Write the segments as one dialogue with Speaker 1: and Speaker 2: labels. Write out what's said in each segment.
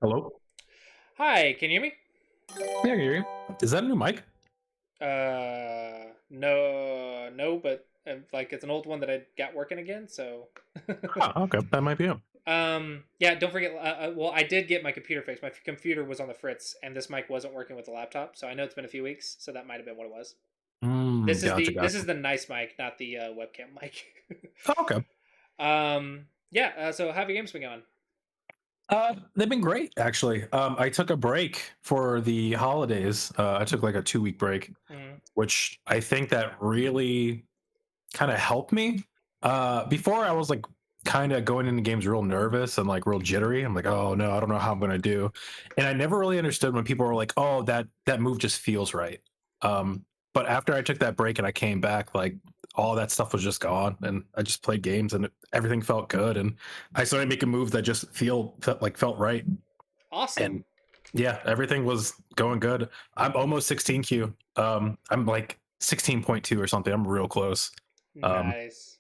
Speaker 1: Hello?
Speaker 2: Hi, can you hear me?
Speaker 1: Yeah, I can hear you. Is that a new mic?
Speaker 2: No, no, but like it's an old one that I got working again. So,
Speaker 1: Oh, okay. That might be it.
Speaker 2: yeah, don't forget. Well, I did get my computer fixed. My computer was on the fritz, and this mic wasn't working with the laptop. So I know it's been a few weeks, so that might have been what it was.
Speaker 1: Gotcha,
Speaker 2: This
Speaker 1: gotcha.
Speaker 2: is the nice mic, not the webcam mic.
Speaker 1: Oh, okay.
Speaker 2: Yeah. So how have your games been going?
Speaker 1: They've been great, actually. I took a break for the holidays. I took like a 2 week break,
Speaker 2: Mm,
Speaker 1: which I think that really kind of helped me. Before I was like kind of going into games real nervous and like real jittery. I'm like, oh no, I don't know how I'm gonna do. And I never really understood when people were like, oh, that move just feels right. But after I took that break and I came back, like all that stuff was just gone, and I just played games and everything felt good. And I started making moves that just felt right.
Speaker 2: awesome.
Speaker 1: And yeah, everything was going good. I'm almost 16Q. I'm like 16.2 or something. I'm real close. Um,
Speaker 2: Nice.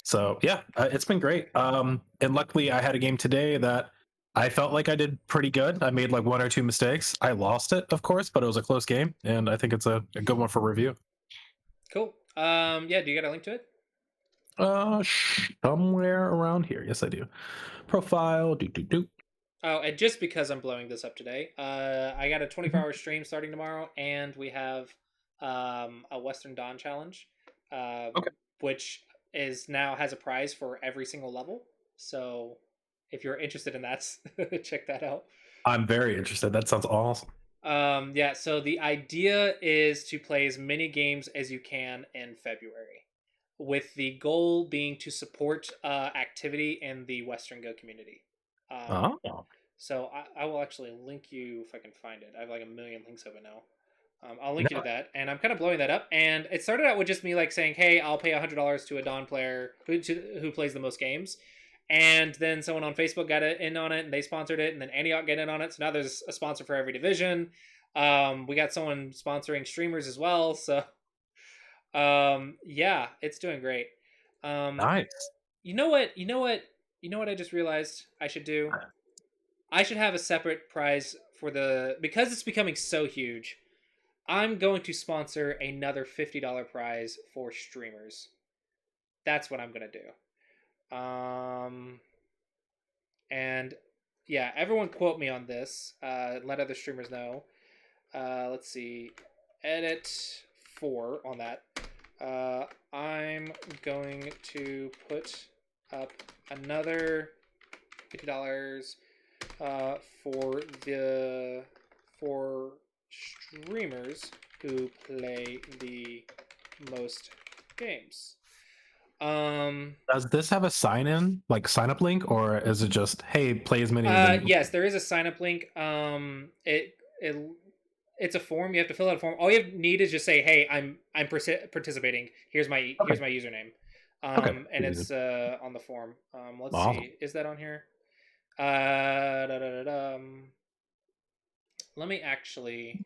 Speaker 1: so yeah, it's been great. And luckily, I had a game today that I felt like I did pretty good. I made like one or two mistakes. I lost it, of course, but it was a close game, and I think it's a good one for review.
Speaker 2: Cool. Yeah. Do you got a link to it?
Speaker 1: Somewhere around here. Yes, I do. Profile. Do do do.
Speaker 2: Oh, and just because I'm blowing this up today, I got a 24-hour stream starting tomorrow, and we have a Western Dawn challenge, uh,
Speaker 1: Okay.
Speaker 2: which is now has a prize for every single level. So, if you're interested in that, check that out.
Speaker 1: I'm very interested. That sounds awesome.
Speaker 2: Yeah. So the idea is to play as many games as you can in February, with the goal being to support activity in the Western Go community. Um,
Speaker 1: Oh,
Speaker 2: So I will actually link you if I can find it. I have like a million links of it now. I'll link you to
Speaker 1: no.
Speaker 2: that, and I'm kind of blowing that up. And it started out with just me like saying, "Hey, I'll pay $100 to a Dawn player who plays the most games." And then someone on Facebook got in on it, and they sponsored it. And then Antioch got in on it. So now there's a sponsor for every division. We got someone sponsoring streamers as well. So yeah, it's doing great. Um,
Speaker 1: Nice.
Speaker 2: you know what? You know what? You know what I just realized I should do? I should have a separate prize for the because it's becoming so huge. I'm going to sponsor another $50 prize for streamers. That's what I'm gonna do. And yeah, everyone quote me on this. Let other streamers know. Let's see, edit 4 on that. I'm going to put up another $50 for the for streamers who play the most games. Um,
Speaker 1: Does this have a sign up link, or is it just hey, play as many as you can?
Speaker 2: yes, there is a sign up link. It it's a form. You have to fill out a form. All you need is just say, "Hey, I'm participating.
Speaker 1: Okay.
Speaker 2: Here's my username."
Speaker 1: Okay.
Speaker 2: And
Speaker 1: Easy.
Speaker 2: it's on the form. Let's
Speaker 1: Awesome.
Speaker 2: see, is that on here? Da, da, da, da, let me actually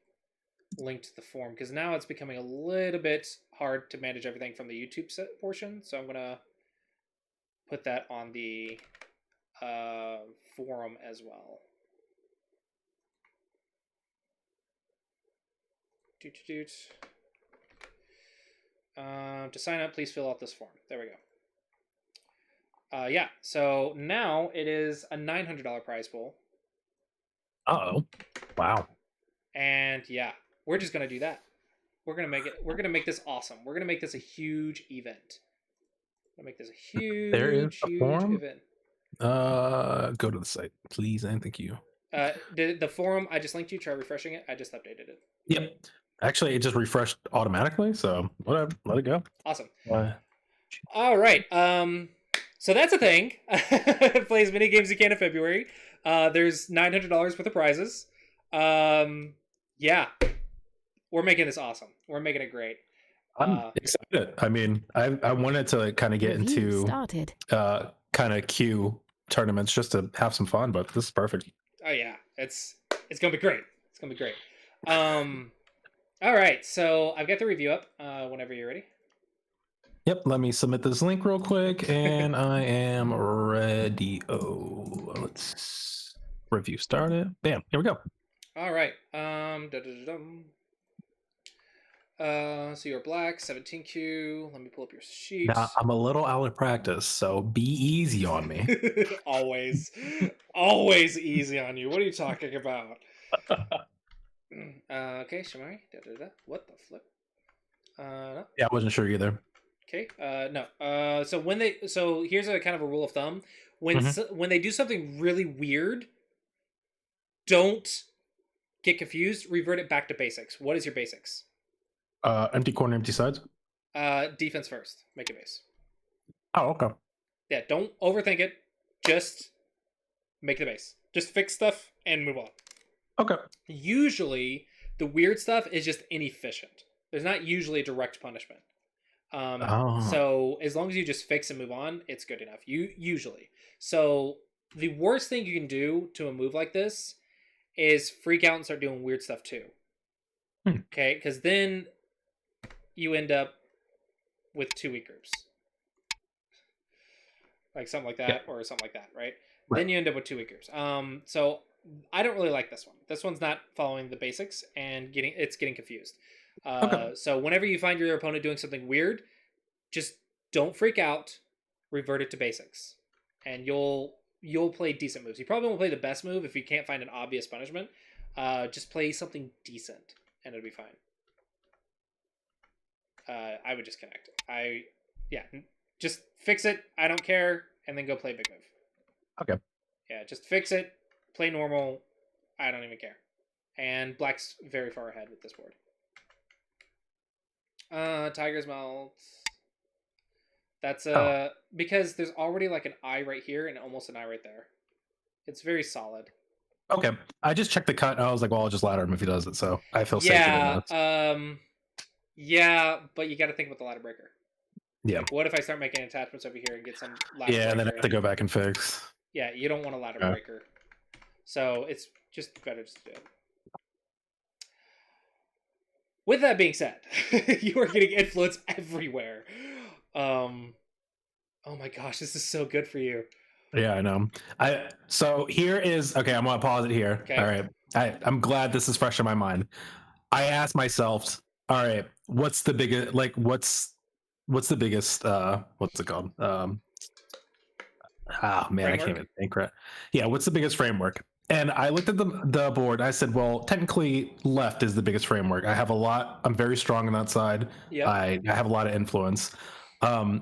Speaker 2: link to the form because now it's becoming a little bit hard to manage everything from the YouTube portion. So I'm gonna put that on the uh, forum as well. Doot, doot, doot. To sign up, please fill out this form. There we go. Yeah, so now it is a $900 prize pool,
Speaker 1: Oh. Wow.
Speaker 2: and yeah, we're just gonna do that. We're gonna make it. We're gonna make this awesome. We're gonna make this a huge event. We're gonna make this a
Speaker 1: There is
Speaker 2: huge,
Speaker 1: a
Speaker 2: huge
Speaker 1: form.
Speaker 2: event.
Speaker 1: Go to the site, please, and thank you.
Speaker 2: The forum I just linked you. Try refreshing it. I just updated it.
Speaker 1: Yep. Actually, it just refreshed automatically, so whatever. Let it go.
Speaker 2: Awesome.
Speaker 1: Uh,
Speaker 2: All right. So that's a thing. Play as many games as you can in February. There's $900 worth of prizes. Yeah, we're making this awesome. We're making it great.
Speaker 1: I'm excited. I mean, I wanted to kind of get
Speaker 3: Review
Speaker 1: into
Speaker 3: started.
Speaker 1: kind of queue tournaments just to have some fun, but this is perfect.
Speaker 2: Oh yeah, it's gonna be great. It's gonna be great. Um, all right. So I've got the review up. Whenever you're ready.
Speaker 1: Yep, let me submit this link real quick, and I am ready. Oh, let's review started. Bam, here we go.
Speaker 2: All right. So you're black, 17Q. Let me pull up your sheet.
Speaker 1: Now I'm a little out of practice, so be easy on me.
Speaker 2: Always, always easy on you. What are you talking about? Okay, Shamari. What the flip? No.
Speaker 1: Yeah, I wasn't sure either.
Speaker 2: Okay. No. So here's a kind of a rule of thumb.
Speaker 1: Mm-hmm.
Speaker 2: When they do something really weird, don't get confused. Revert it back to basics. What is your basics?
Speaker 1: Empty corner, empty sides.
Speaker 2: Defense first. Make a base.
Speaker 1: Oh, okay.
Speaker 2: Yeah. Don't overthink it. Just make the base. Just fix stuff and move on.
Speaker 1: Okay.
Speaker 2: Usually, the weird stuff is just inefficient. There's not usually a direct punishment.
Speaker 1: Oh.
Speaker 2: So as long as you just fix and move on, it's good enough. Usually. So the worst thing you can do to a move like this is freak out and start doing weird stuff too. Okay, because then you end up with 2 weak groups, like something like that, or something like that, right? Then you end up with 2 weak groups. So I don't really like this one. This one's not following the basics and getting confused.
Speaker 1: Okay.
Speaker 2: So whenever you find your opponent doing something weird, just don't freak out. Revert it to basics, and you'll play decent moves. You probably won't play the best move if you can't find an obvious punishment. Just play something decent, and it'll be fine. I would just connect. Just fix it. I don't care, and then go play big move.
Speaker 1: Okay.
Speaker 2: Yeah, just fix it. Play normal. I don't even care. And black's very far ahead with this board. Tiger's Mouth. That's because there's already like an eye right here and almost an eye right there. It's very solid.
Speaker 1: Okay. I just checked the cut. And I was like, well, I'll just ladder him if he does it. So I feel safe doing that.
Speaker 2: Yeah, but you got to think about the ladder breaker.
Speaker 1: Yeah.
Speaker 2: Like, what if I start making attachments over here and get some ladder
Speaker 1: Yeah,
Speaker 2: breaker?
Speaker 1: and then I have to go back and fix.
Speaker 2: Yeah, you don't want a ladder breaker. So it's just better just to do it. With that being said, you are getting influence everywhere. Oh my gosh, this is so good for you.
Speaker 1: Yeah, I know. So here is okay. I'm gonna pause it here.
Speaker 2: Okay.
Speaker 1: All right. I'm glad this is fresh in my mind. I asked myself, all right, what's the biggest? Like, what's the biggest? What's it called? Man,
Speaker 2: Framework?
Speaker 1: I can't even think. Right? Yeah, what's the biggest framework? And I looked at the board. I said, well, technically, left is the biggest framework. I have a lot. I'm very strong on that side.
Speaker 2: Yep.
Speaker 1: I have a lot of influence.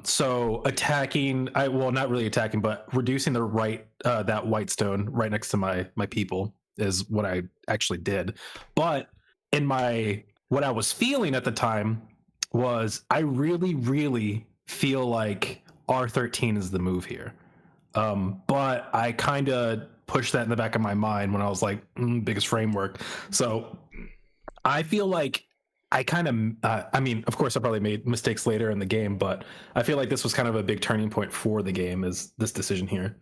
Speaker 1: So attacking, not really attacking, but reducing the right that white stone right next to my people is what I actually did. But in what I was feeling at the time was I really, really feel like R13 is the move here. But I kind of pushed that in the back of my mind when I was like, biggest framework. So I feel like I kind of, I mean, of course, I probably made mistakes later in the game, but I feel like this was kind of a big turning point for the game, is this decision here.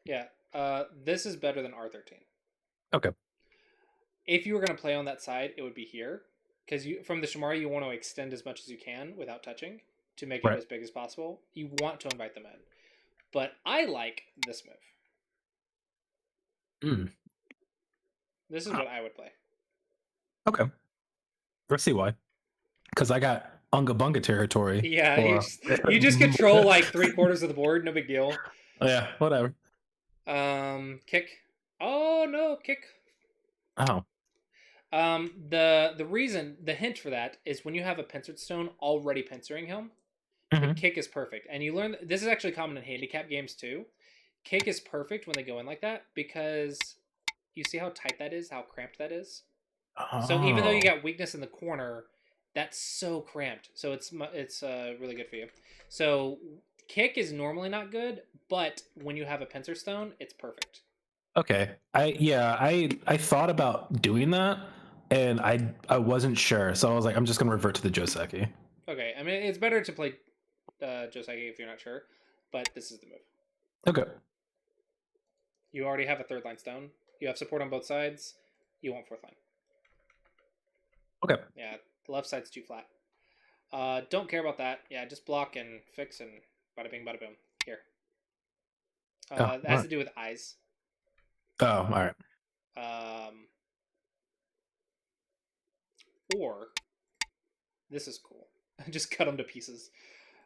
Speaker 2: Yeah, this is better than R13.
Speaker 1: Okay.
Speaker 2: If you were going to play on that side, it would be here. Because from the Shamari, you want to extend as much as you can without touching to make it as big as possible. You want to invite them in. But I like this move. This is what I would play.
Speaker 1: Okay. Let's see why. Because I got Unga Bunga territory.
Speaker 2: Yeah, you just control like 3/4 of the board. No big deal.
Speaker 1: Yeah, whatever.
Speaker 2: Kick. Oh no, kick.
Speaker 1: Oh.
Speaker 2: The hint for that is when you have a pincered stone already pincering him, the kick is perfect. And you learn this is actually common in handicap games too. Kick is perfect when they go in like that because you see how tight that is, how cramped that is. Oh. So even though you got weakness in the corner, that's so cramped. So it's really good for you. So kick is normally not good, but when you have a pincer stone, it's perfect.
Speaker 1: Okay. I thought about doing that, and I wasn't sure, so I was like, I'm just gonna revert to the Joseki.
Speaker 2: Okay, I mean it's better to play Joseki if you're not sure, but this is the move.
Speaker 1: Okay.
Speaker 2: You already have a 3rd line stone. You have support on both sides. You want 4th line.
Speaker 1: Okay.
Speaker 2: Yeah, the left side's too flat. Don't care about that. Yeah, just block and fix and bada bing, bada boom. Here. That has to do with eyes.
Speaker 1: Oh, all right.
Speaker 2: Um, or this is cool. Just cut them to pieces.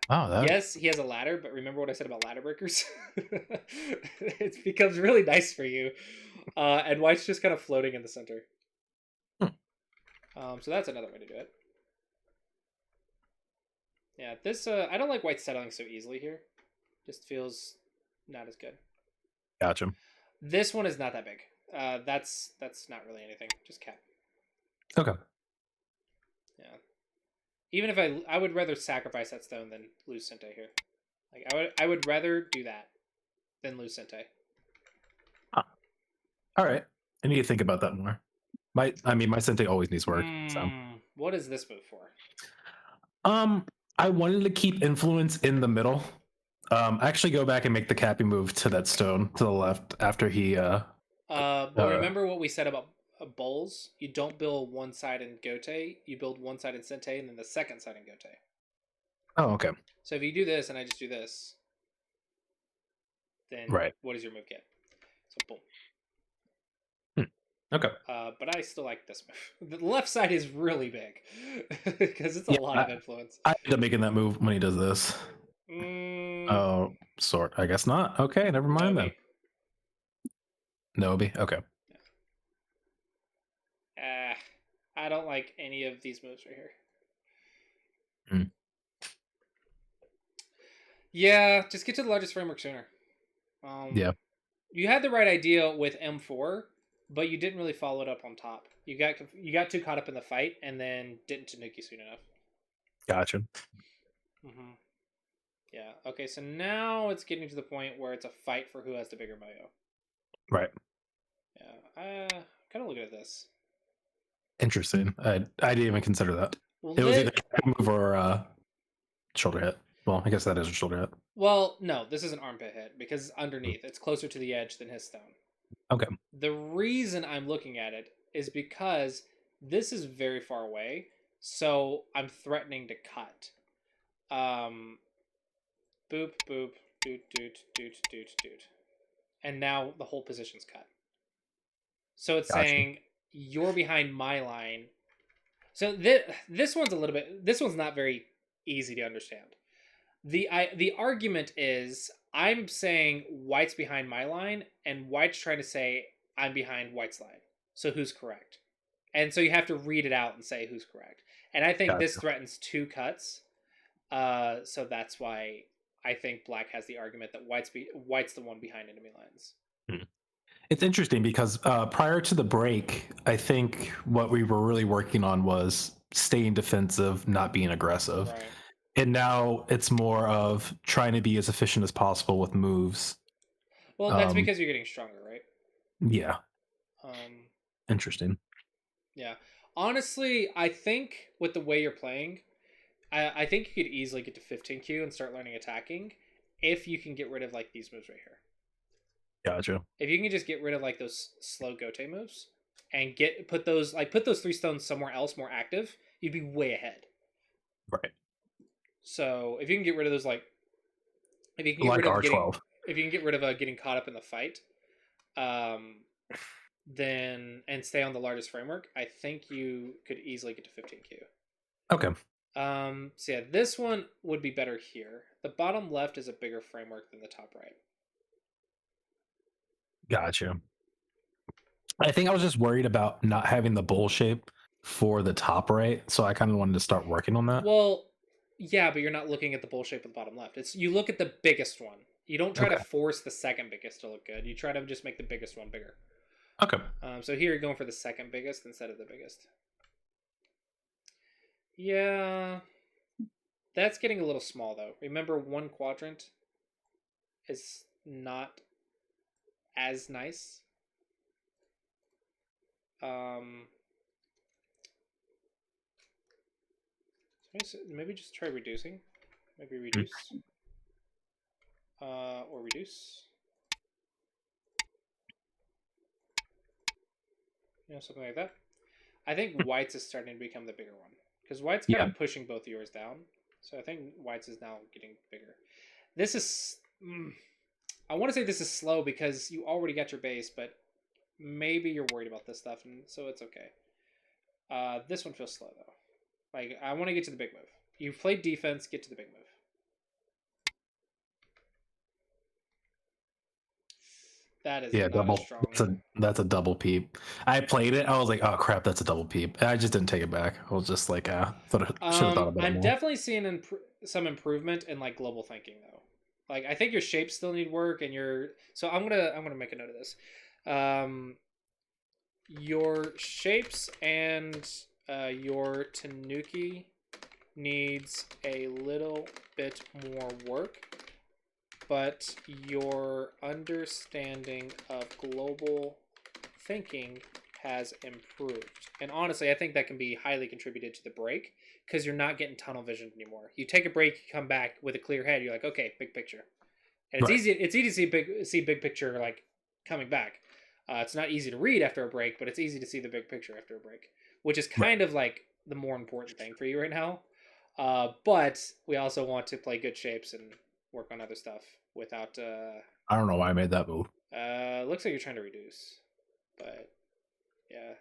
Speaker 1: Oh, that.
Speaker 2: Yes, he has a ladder, but remember what I said about ladder breakers? It becomes really nice for you. And white's just kind of floating in the center.
Speaker 1: Hmm.
Speaker 2: So that's another way to do it. Yeah, this I don't like white settling so easily here. Just feels not as good.
Speaker 1: Gotcha.
Speaker 2: This one is not that big. That's not really anything. Just cap.
Speaker 1: Okay.
Speaker 2: Yeah. Even if I would rather sacrifice that stone than lose Sente here. Like I would rather do that than lose Sente.
Speaker 1: Huh. All right. I need to think about that more. My Sente always needs work. So,
Speaker 2: What is this move for?
Speaker 1: um, I wanted to keep influence in the middle. Actually, go back and make the cappy move to that stone to the left after he.
Speaker 2: But remember what we said about bowls? You don't build one side in Gote. You build one side in Sente and then the second side in Gote.
Speaker 1: Oh, okay.
Speaker 2: So if you do this and I just do this, then
Speaker 1: Right.
Speaker 2: what does your move get? So boom.
Speaker 1: Okay.
Speaker 2: But I still like this move. The left side is really big because it's a lot of influence.
Speaker 1: I end up making that move when he does this. Oh, sort. I guess not. Okay, never mind then. Nobi. Okay.
Speaker 2: I don't like any of these moves right here.
Speaker 1: Hmm.
Speaker 2: Yeah, just get to the largest framework sooner.
Speaker 1: Yeah.
Speaker 2: You had the right idea with M4, but you didn't really follow it up on top. You got too caught up in the fight and then didn't Tanuki soon enough.
Speaker 1: Gotcha.
Speaker 2: Mm-hmm. Yeah. Okay. So now it's getting to the point where it's a fight for who has the bigger Moyo.
Speaker 1: Right.
Speaker 2: Yeah. Kind of looking at this.
Speaker 1: Interesting. I didn't even consider that.
Speaker 2: Well,
Speaker 1: It was either move or shoulder hit. Well, I guess that is a shoulder hit.
Speaker 2: Well, no, this is an armpit hit because underneath. It's closer to the edge than his stone.
Speaker 1: Okay.
Speaker 2: The reason I'm looking at it is because this is very far away, so I'm threatening to cut. Boop, boop, doot, doot, doot, doot, doot. And now the whole position's cut. So it's saying you're behind my line. So this one's a little bit. This one's not very easy to understand. The argument is I'm saying white's behind my line, and white's trying to say I'm behind white's line. So who's correct? And so you have to read it out and say who's correct. And I think this threatens two cuts. So that's why I think black has the argument that white's the one behind enemy lines.
Speaker 1: It's interesting because prior to the break, I think what we were really working on was staying defensive, not being aggressive.
Speaker 2: Right.
Speaker 1: And now it's more of trying to be as efficient as possible with moves.
Speaker 2: Well, that's because you're getting stronger, right?
Speaker 1: Yeah. Interesting.
Speaker 2: Yeah. Honestly, I think with the way you're playing, I think you could easily get to 15Q and start learning attacking if you can get rid of like these moves right here.
Speaker 1: Gotcha.
Speaker 2: If you can just get rid of like those slow Gote moves and put those 3 stones somewhere else more active, you'd be way ahead.
Speaker 1: Right.
Speaker 2: So if you can get rid of those if you can get
Speaker 1: like
Speaker 2: rid of
Speaker 1: R12.
Speaker 2: if you can get rid of getting caught up in the fight, then and stay on the largest framework, I think you could easily get to 15Q.
Speaker 1: Okay.
Speaker 2: So yeah, this one would be better here. The bottom left is a bigger framework than the top right.
Speaker 1: Gotcha. I think I was just worried about not having the bowl shape for the top right, so I kind of wanted to start working on that.
Speaker 2: Well, yeah, but you're not looking at the bowl shape of the bottom left. It's you look at the biggest one. You don't try to force the second biggest to look good. You try to just make the biggest one bigger.
Speaker 1: Okay.
Speaker 2: So here you're going for the second biggest instead of the biggest. Yeah. That's getting a little small though. Remember, one quadrant is not as nice. Maybe just try reducing. Maybe reduce. Or reduce. Something like that. I think white's is starting to become the bigger one. Because white's kind of pushing both yours down. So I think white's is now getting bigger. This is... I want to say this is slow because you already got your base, but maybe you're worried about this stuff, and so it's okay. This one feels slow though. Like I want to get to the big move. You've played defense. Get to the big move. That is
Speaker 1: Yeah,
Speaker 2: not a
Speaker 1: double.
Speaker 2: strong.
Speaker 1: That's a double peep. I played it. I was like, oh crap, that's a double peep. I just didn't take it back. I was just like, should have thought about it
Speaker 2: I'm
Speaker 1: more.
Speaker 2: definitely seeing some improvement in like global thinking though. Like I think your shapes still need work, and your so I'm gonna make a note of this. Your shapes and your Tanuki needs a little bit more work, but your understanding of global thinking has improved. And honestly, I think that can be highly contributed to the break because you're not getting tunnel vision anymore. You take a break, you come back with a clear head. You're like, okay, big picture, and it's
Speaker 1: Right.
Speaker 2: easy. It's easy to see big picture like coming back. It's not easy to read after a break, but it's easy to see the big picture after a break, which is
Speaker 1: Right.
Speaker 2: kind of like the more important thing for you right now. But we also want to play good shapes and work on other stuff without.
Speaker 1: I don't know why I made that move.
Speaker 2: Looks like you're trying to reduce, but yeah.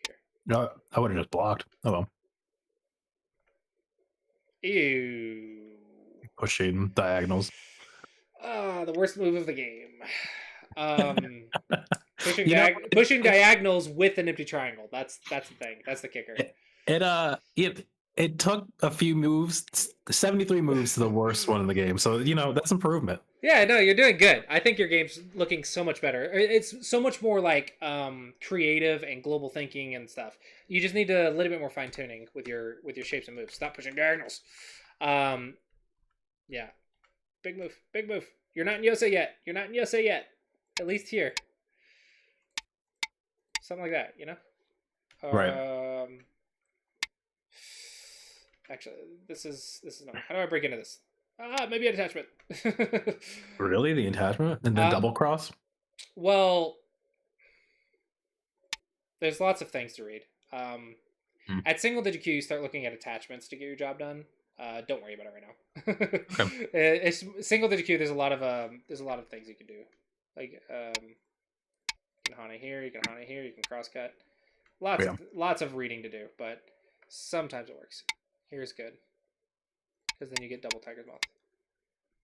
Speaker 2: Here.
Speaker 1: No, I would have just blocked. Oh well.
Speaker 2: Ew.
Speaker 1: Pushing diagonals.
Speaker 2: The worst move of the game. Pushing
Speaker 1: You know,
Speaker 2: pushing diagonals with an empty triangle. That's the thing. That's the kicker.
Speaker 1: It took a few moves, 73 moves to the worst one in the game. So that's improvement.
Speaker 2: Yeah, no, you're doing good. I think your game's looking so much better. It's so much more like creative and global thinking and stuff. You just need a little bit more fine tuning with your shapes and moves. Stop pushing diagonals. Yeah, big move, big move. You're not in Yosei yet. You're not in Yosei yet. At least here. Something like that, you know.
Speaker 1: Right.
Speaker 2: Actually, this is not. How do I break into this? Maybe an attachment.
Speaker 1: Really, the attachment and then double cross.
Speaker 2: Well, there's lots of things to read. At single digit Q, you start looking at attachments to get your job done. Don't worry about it right now.
Speaker 1: Okay.
Speaker 2: It's single digit Q. There's a lot of things you can do. Like you can Hana here, you can Hana here, you can cross cut. Lots of reading to do, but sometimes it works. Here's good, because then you get double tiger's mouth.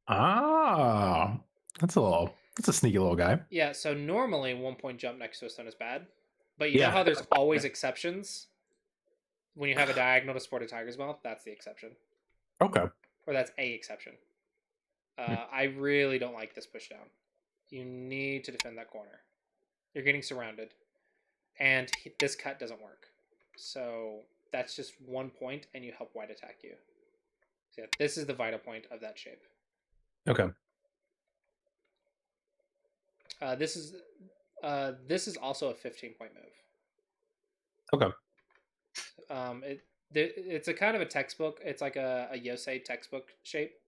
Speaker 1: Ah, that's a sneaky little guy.
Speaker 2: Yeah. So normally 1 point jump next to a stone is bad, but you know how there's always exceptions. When you have a diagonal to support a tiger's mouth, that's the exception.
Speaker 1: Okay.
Speaker 2: Or that's a exception. I really don't like this push down. You need to defend that corner. You're getting surrounded, and this cut doesn't work. So that's just 1 point, and you help white attack you. So yeah, this is the vital point of that shape.
Speaker 1: Okay.
Speaker 2: This is also a 15-point move.
Speaker 1: Okay.
Speaker 2: It's a kind of a textbook. It's like a Yosei textbook shape,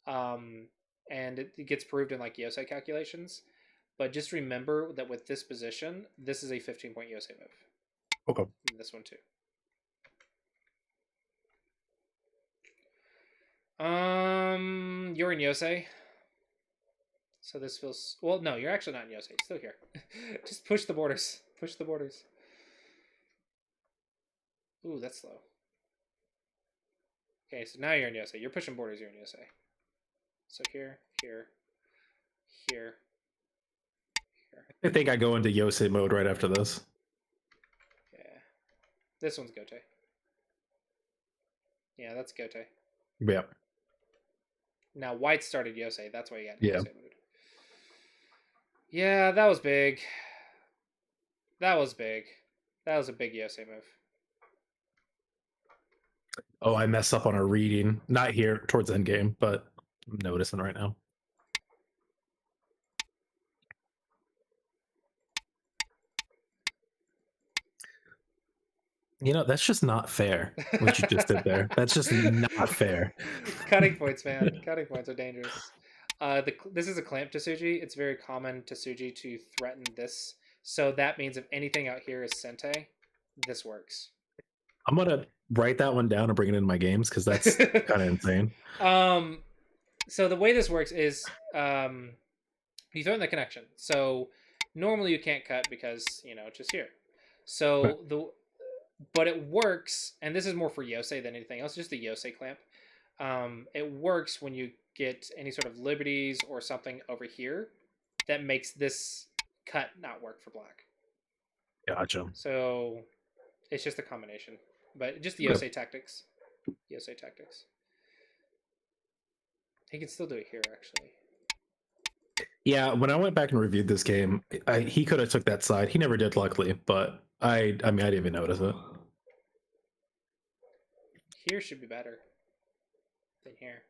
Speaker 2: and it gets proved in like Yosei calculations. But just remember that with this position, this is a 15-point Yosei move.
Speaker 1: Okay.
Speaker 2: And this one too. You're in Yosei. So this feels... Well, no, you're actually not in Yosei. You're still here. Just push the borders. Push the borders. Ooh, that's slow. Okay, so now you're in Yosei. You're pushing borders, you're in Yosei. So here.
Speaker 1: I think I go into Yosei mode right after this.
Speaker 2: Yeah. This one's Gote. Yeah, that's Gote.
Speaker 1: Yeah.
Speaker 2: Now, white started Yosei. That's why you got
Speaker 1: Yosei
Speaker 2: mode. Yeah, that was big. That was a big Yosei move.
Speaker 1: Oh, I messed up on a reading. Not here towards end game, but I'm noticing right now. That's just not fair. What you just did there. That's just not fair.
Speaker 2: Cutting points, man. Cutting points are dangerous. This is a clamp Tsuji. It's very common Tsuji to threaten this. So that means if anything out here is Sente, this works.
Speaker 1: I'm going to write that one down and bring it into my games because that's kind of insane.
Speaker 2: So the way this works is you throw in the connection. So Normally you can't cut because it's just here.
Speaker 1: Right.
Speaker 2: So but it works, and this is more for Yosei than anything else. Just the Yosei clamp. It works when you get any sort of liberties or something over here that makes this cut not work for black.
Speaker 1: Gotcha.
Speaker 2: So it's just a combination, but just the
Speaker 1: Okay.
Speaker 2: Yosei tactics. Yosei tactics. He can still do it here, actually.
Speaker 1: Yeah, when I went back and reviewed this game, he could have took that side. He never did, luckily, but I mean, I didn't even notice it.
Speaker 2: Here should be better than here.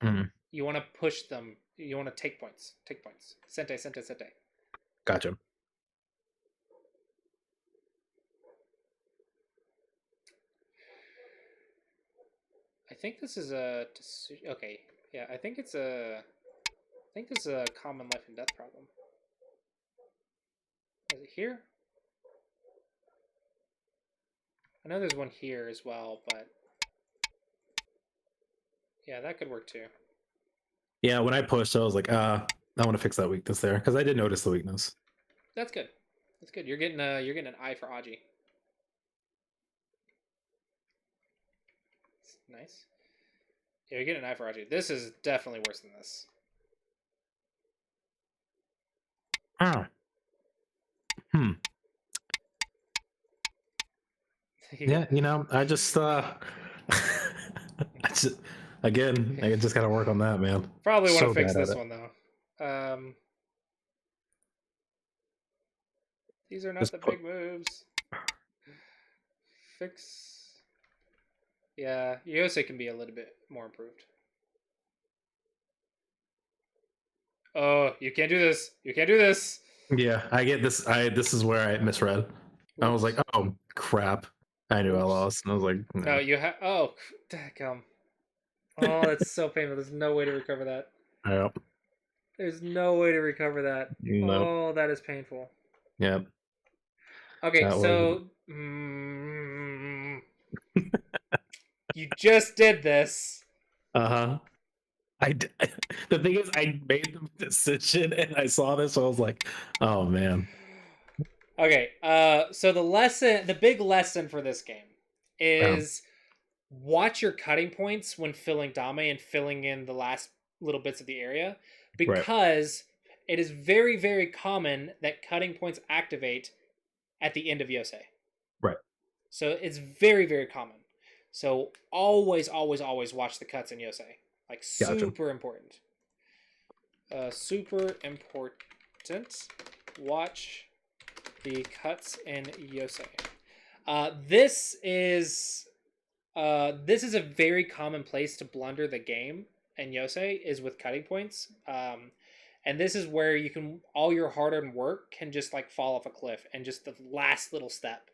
Speaker 1: Mm,
Speaker 2: You want to push them. You want to take points. Take points. Sente, sente, sente.
Speaker 1: gotcha.
Speaker 2: I think this is a okay. Yeah, I think it's a. I think this is a common life and death problem. Is it here? I know there's one here as well, but yeah, that could work too.
Speaker 1: Yeah, when I pushed, I was like, I want to fix that weakness there because I did notice the weakness.
Speaker 2: That's good. That's good. You're getting an eye for Aji. Nice. Yeah, you're getting an eye for Aji. This is definitely worse than this.
Speaker 1: Ah. Hmm. Yeah, I just I just, again, I just gotta work on that, man.
Speaker 2: Probably want to
Speaker 1: So
Speaker 2: fix
Speaker 1: bad at
Speaker 2: this
Speaker 1: it.
Speaker 2: one though. These are not
Speaker 1: Just
Speaker 2: the
Speaker 1: put
Speaker 2: big moves. Fix. Yeah, Yosei can be a little bit more improved. Oh, you can't do this. You can't do this.
Speaker 1: yeah, I get this. This is where I misread. I was like,
Speaker 2: Oops.
Speaker 1: oh crap. I knew I
Speaker 2: Oops.
Speaker 1: lost. And I was like,
Speaker 2: No,
Speaker 1: no.
Speaker 2: you have. Oh, dadgum. Oh, that's so painful. There's no way to recover that.
Speaker 1: Yep.
Speaker 2: There's no way to recover that.
Speaker 1: Nope.
Speaker 2: Oh, that is painful.
Speaker 1: Yep.
Speaker 2: Okay,
Speaker 1: That was
Speaker 2: so you just did this.
Speaker 1: uh-huh. The thing is I made the decision and I saw this, so I was like, oh man.
Speaker 2: Okay, so the big lesson for this game is watch your cutting points when filling Dame and filling in the last little bits of the area,
Speaker 1: Right.
Speaker 2: because it is very, very common that cutting points activate at the end of Yosei.
Speaker 1: Right.
Speaker 2: So it's very, very common. So always, always, always watch the cuts in Yosei. Like
Speaker 1: Gotcha.
Speaker 2: super important. Super important. Watch the cuts in Yosei. This is a very common place to blunder the game in Yosei is with cutting points. And this is where you can all your hard-earned work can just like fall off a cliff and just the last little step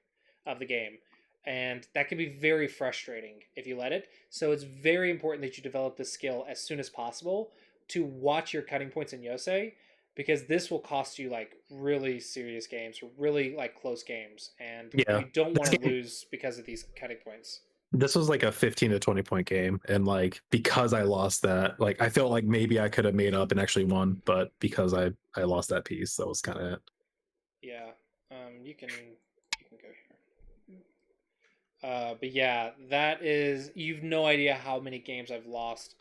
Speaker 2: of the game. And that can be very frustrating if you let it. So it's very important that you develop this skill as soon as possible to watch your cutting points in Yosei, because this will cost you like really serious games or really like close games, and
Speaker 1: Yeah.
Speaker 2: you don't
Speaker 1: This
Speaker 2: want to
Speaker 1: game,
Speaker 2: lose because of these cutting points.
Speaker 1: this was like a 15 to 20 point game, and like because I lost that, like I felt like maybe I could have made up and actually won, but because I lost that piece, that was kind of it.
Speaker 2: Yeah, you can go here. But yeah, that is you've no idea how many games I've lost.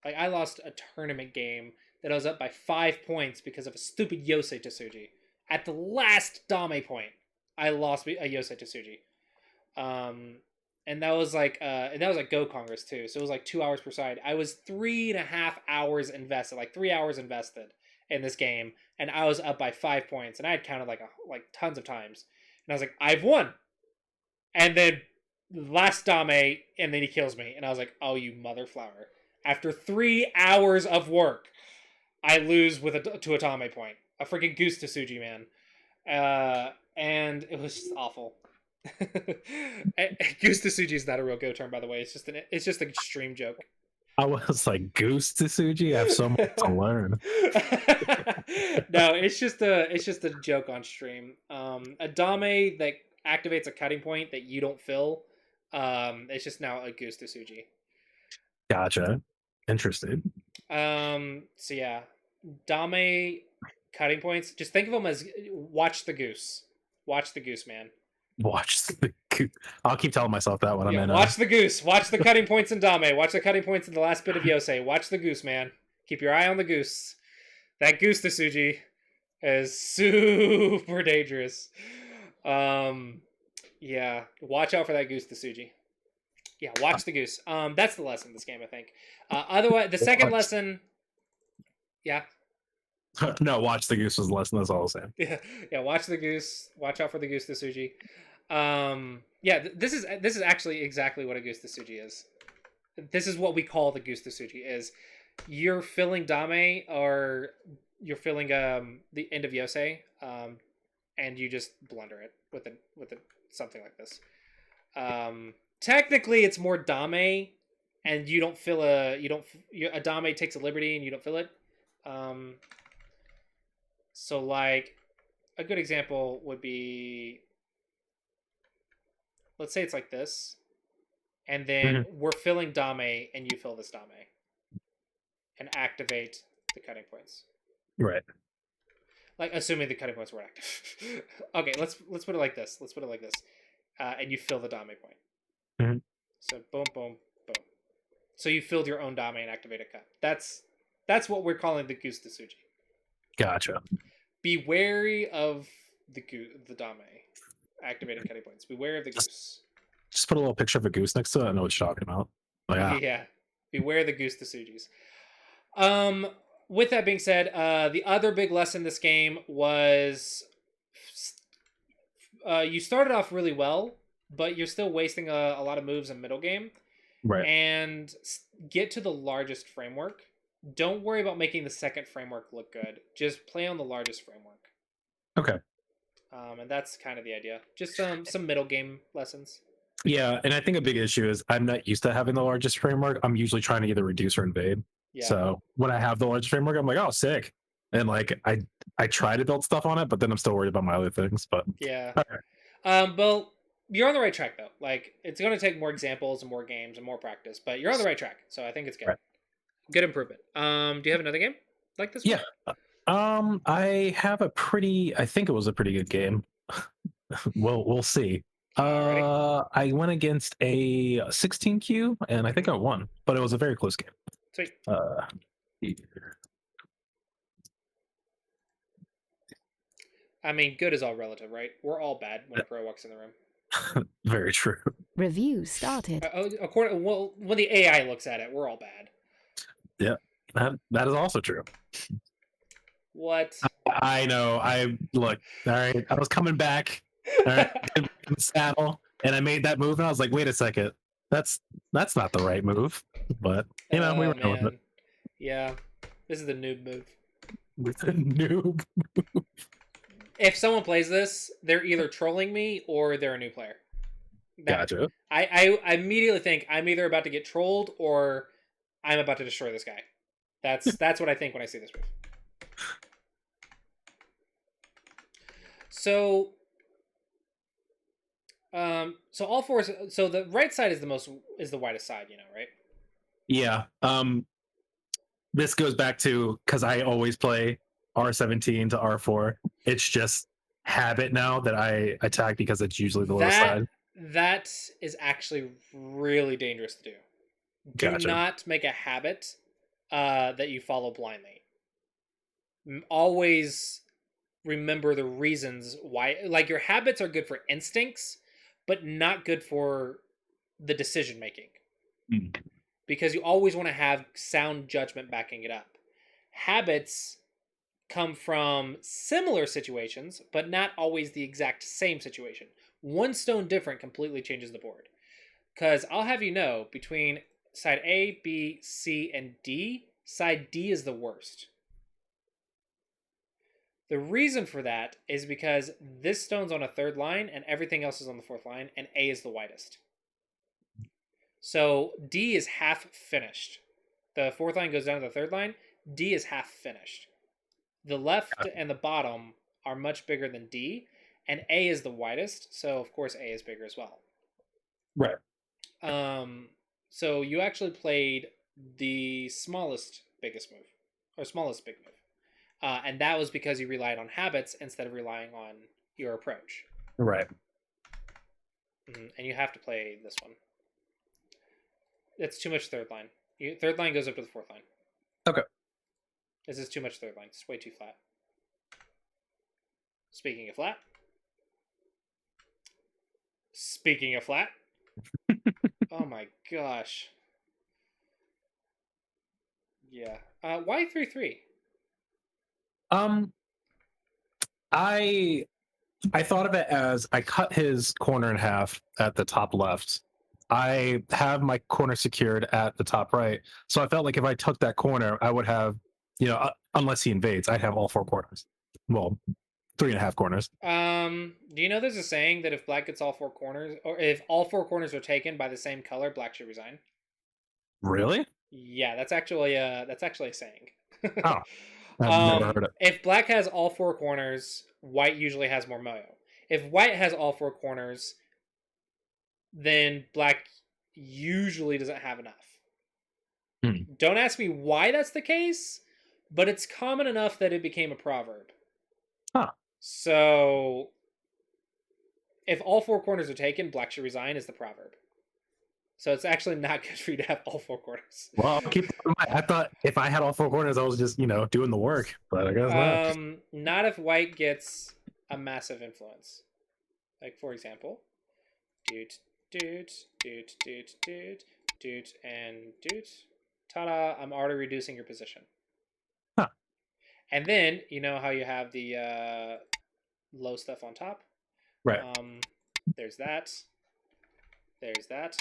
Speaker 2: Like I lost a tournament game that I was up by 5 points because of a stupid Yosei Tsuji. At the last Dame point, I lost a Yosei Tsuji. Um, and that was like Go Congress too. So it was like 2 hours per side. I was 3.5 hours invested, like 3 hours invested in this game, and I was up by 5 points, and I had counted like tons of times, and I was like, I've won, and then last Dame, and then he kills me, and I was like, oh you mother flower! After 3 hours of work, I lose with to a Dame point, a freaking goose to Suji man, and it was just awful. Goose to Suji is not a real Go term, by the way. It's just an extreme joke.
Speaker 1: I was like, Goose to Suji, I have so much to learn.
Speaker 2: No, it's just a joke on stream. A Dame that activates a cutting point that you don't fill. It's just now a Goose to Suji.
Speaker 1: Gotcha. Interesting.
Speaker 2: So yeah, Dame. cutting points. Just think of them as watch the goose. Watch the goose, man.
Speaker 1: Watch the. I'll keep telling myself that when I'm
Speaker 2: Yeah,
Speaker 1: in.
Speaker 2: watch the goose. Watch the cutting points in Dame. Watch the cutting points in the last bit of Yosei. Watch the goose, man. Keep your eye on the goose. That goose to Suji is super dangerous. Yeah, watch out for that goose to Suji. Yeah, watch the goose. That's the lesson in this game, I think. Otherwise, the second
Speaker 1: Watch.
Speaker 2: lesson, yeah,
Speaker 1: No, watch the goose was the lesson. That's all I'm saying.
Speaker 2: yeah, watch the goose. Watch out for the goose to Suji. Yeah, this is actually exactly what a goose to Suji is. This is what we call the goose to Suji. Is you're filling Dame or you're filling the end of Yosei, and you just blunder it with a something like this. Technically, it's more Dame, and you don't fill a Dame takes a liberty and you don't fill it. So like a good example would be, let's say it's like this, and then we're filling Dame, and you fill this Dame, and activate the cutting points.
Speaker 1: Right.
Speaker 2: Like assuming the cutting points were active. Okay, let's put it like this. Let's put it like this, and you fill the Dame point.
Speaker 1: Mm-hmm.
Speaker 2: So boom, boom, boom. So you filled your own Dame and activate a cut. That's what we're calling the goose to Suji.
Speaker 1: Gotcha.
Speaker 2: Be wary of the Dame activating cutting points. Be wary of the goose.
Speaker 1: Just put a little picture of a goose next to it. I know what you're talking about. Like,
Speaker 2: Yeah. Beware of the goose to Sujis. With that being said, the other big lesson in this game was you started off really well, but you're still wasting a lot of moves in middle game.
Speaker 1: right.
Speaker 2: And get to the largest framework. Don't worry about making the second framework look good. Just play on the largest framework.
Speaker 1: Okay.
Speaker 2: And that's kind of the idea. Just some middle game lessons.
Speaker 1: Yeah, and I think a big issue is I'm not used to having the largest framework. I'm usually trying to either reduce or invade.
Speaker 2: Yeah.
Speaker 1: So when I have the largest framework, I'm like, oh, sick. And like I try to build stuff on it, but then I'm still worried about my other things. But
Speaker 2: yeah.
Speaker 1: Okay.
Speaker 2: Well, you're on the right track though. Like it's going to take more examples and more games and more practice, but you're on the right track. So I think it's good.
Speaker 1: Right.
Speaker 2: Good improvement. Do you have another game like this one?
Speaker 1: Yeah. I have I think it was a pretty good game. We'll see. I went against a 16Q and I think I won, but it was a very close game.
Speaker 2: Sweet. I mean, good is all relative, right? We're all bad when a pro walks in the room.
Speaker 1: Very true.
Speaker 3: Review started.
Speaker 2: When the AI looks at it, we're all bad.
Speaker 1: Yeah, that is also true.
Speaker 2: What?
Speaker 1: I know. Look. All right, I was coming back. All right, in the saddle, and I made that move, and I was like, "Wait a second, that's not the right move." But we were doing it.
Speaker 2: Yeah, this is the noob move.
Speaker 1: With a noob.
Speaker 2: If someone plays this, they're either trolling me or they're a new player.
Speaker 1: Gotcha.
Speaker 2: I immediately think I'm either about to get trolled or I'm about to destroy this guy. That's what I think when I see this move. So all four. So the right side is the widest side, right?
Speaker 1: Yeah. This goes back to because I always play R17 to R4. It's just habit now that I attack because it's usually the lowest side.
Speaker 2: That is actually really dangerous to do. Do not make a habit that you follow blindly. Always remember the reasons why. Like your habits are good for instincts, but not good for the decision making. Because you always want to have sound judgment backing it up. Habits come from similar situations, but not always the exact same situation. One stone different completely changes the board. Because I'll have you know, between side A, B, C, and D, side D is the worst. The reason for that is because this stone's on a third line and everything else is on the fourth line, and A is the widest. So D is half finished. The fourth line goes down to the third line. D is half finished. The left and the bottom are much bigger than D, and A is the widest, so of course A is bigger as well.
Speaker 1: Right.
Speaker 2: So you actually played the smallest biggest move, or smallest big move. And that was because you relied on habits instead of relying on your approach.
Speaker 1: Right.
Speaker 2: And you have to play this one. It's too much third line. Third line goes up to the fourth line.
Speaker 1: Okay.
Speaker 2: This is too much third line. It's way too flat. Speaking of flat. Oh my gosh. Yeah. Why 3-3?
Speaker 1: I thought of it as I cut his corner in half at the top left. I have my corner secured at the top right. So I felt like if I took that corner, I would have, unless he invades, I'd have all 4 corners. Well, 3.5 corners.
Speaker 2: Do you know there's a saying that if black gets all 4 corners, or if all 4 corners are taken by the same color, black should resign?
Speaker 1: Really?
Speaker 2: Yeah, that's actually a saying.
Speaker 1: Oh, I've never heard it.
Speaker 2: If black has all 4 corners, white usually has more moyo. If white has all 4 corners, then black usually doesn't have enough. Don't ask me why that's the case, but it's common enough that it became a proverb.
Speaker 1: Huh.
Speaker 2: So, if all 4 corners are taken, black should resign is the proverb. So it's actually not good for you to have all 4 corners.
Speaker 1: Well, keep in mind, I thought if I had all 4 corners, I was just, doing the work. But I guess not.
Speaker 2: Not if white gets a massive influence. Like, for example, doot, doot, doot, doot, doot, doot, and doot. Ta-da, I'm already reducing your position.
Speaker 1: Huh.
Speaker 2: And then, you know how you have the low stuff on top?
Speaker 1: Right.
Speaker 2: There's that. There's that.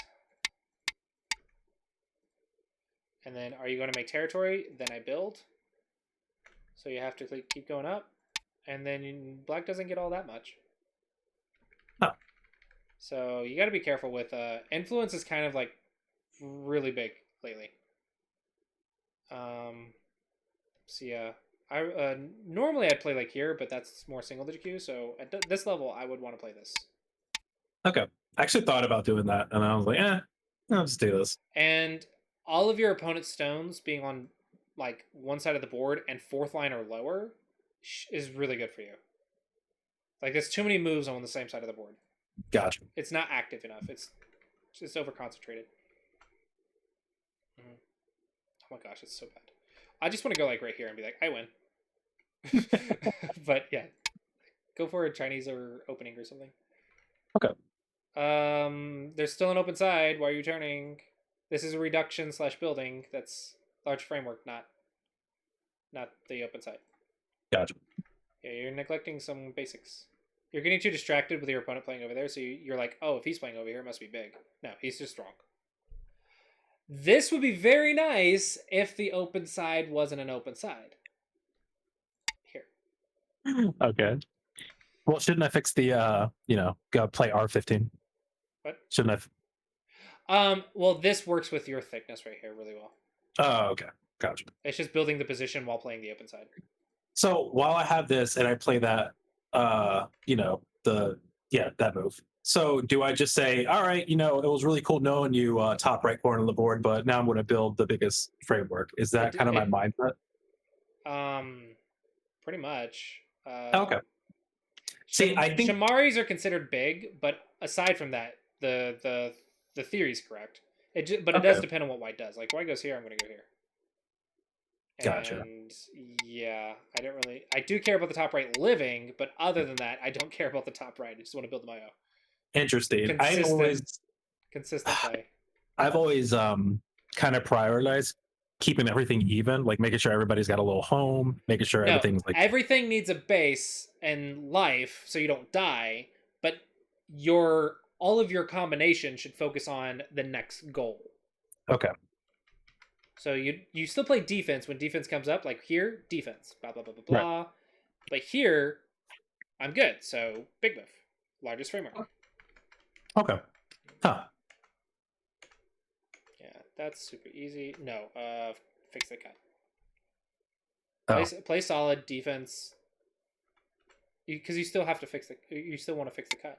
Speaker 2: And then, are you going to make territory? Then I build. So you have to keep going up. And then black doesn't get all that much.
Speaker 1: Huh.
Speaker 2: So you got to be careful with... influence is kind of like really big lately. So yeah. Normally I'd play like here, but that's more single digit queue. So at this level, I would want to play this.
Speaker 1: Okay. I actually thought about doing that. And I was like, I'll just do this.
Speaker 2: And all of your opponent's stones being on like one side of the board and 4th line or lower is really good for you. Like there's too many moves on the same side of the board.
Speaker 1: Gotcha.
Speaker 2: It's not active enough. It's just over concentrated. Oh my gosh, it's so bad. I just want to go like right here and be like, I win. But yeah, go for a Chinese or opening or something.
Speaker 1: Okay.
Speaker 2: There's still an open side. Why are you turning? This is a reduction / building. That's large framework, not the open side.
Speaker 1: Gotcha.
Speaker 2: Yeah, you're neglecting some basics. You're getting too distracted with your opponent playing over there, so you're like, oh, if he's playing over here, it must be big. No, he's just strong. This would be very nice if the open side wasn't an open side. Here.
Speaker 1: Okay. Well, shouldn't I fix the, go play R15?
Speaker 2: What?
Speaker 1: Shouldn't I?
Speaker 2: Well, this works with your thickness right here really well.
Speaker 1: Oh, okay. Gotcha.
Speaker 2: It's just building the position while playing the open side.
Speaker 1: So while I have this and I play that, that move. So do I just say, all right, it was really cool knowing you top right corner of the board, but now I'm going to build the biggest framework. Is that kind of my mindset?
Speaker 2: Pretty much.
Speaker 1: Okay. See, I think
Speaker 2: Shamaris are considered big, but aside from that, the theory is correct. It does depend on what white does. Like white goes here, I'm going to go here.
Speaker 1: Gotcha.
Speaker 2: And yeah, I do care about the top right living, but other than that, I don't care about the top right. I just want to build my own.
Speaker 1: Interesting.
Speaker 2: Consistent play.
Speaker 1: I've always kind of prioritized keeping everything even, like making sure everybody's got a little home, making sure everything's like
Speaker 2: everything needs a base and life so you don't die, but all of your combination should focus on the next goal.
Speaker 1: Okay.
Speaker 2: So you still play defense when defense comes up, like here, defense, blah blah blah blah blah. Right. But here, I'm good. So big move, largest framework.
Speaker 1: Okay. Huh.
Speaker 2: Yeah, that's super easy. No, fix the cut. Play solid defense. Because you still have to you still want to fix the cut.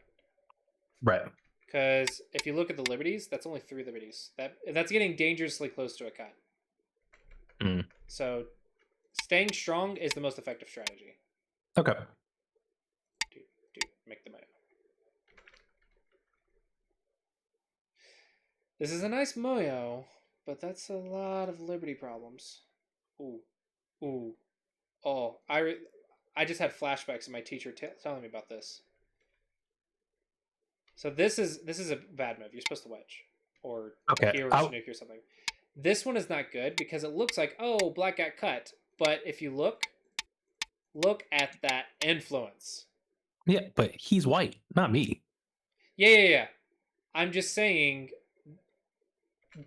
Speaker 1: Right.
Speaker 2: Because if you look at the liberties, that's only 3 liberties. That's getting dangerously close to a cut.
Speaker 1: Mm.
Speaker 2: So Staying strong is the most effective strategy.
Speaker 1: Okay.
Speaker 2: Dude, make the moyo. This is a nice moyo, but that's a lot of liberty problems. Ooh. Oh, I just had flashbacks of my teacher telling me about this. So this is a bad move. You're supposed to wedge or
Speaker 1: Okay.
Speaker 2: here or Chinook or something. This one is not good because it looks like, oh, black got cut. But if you look at that influence.
Speaker 1: Yeah, but he's white, not me.
Speaker 2: Yeah. I'm just saying,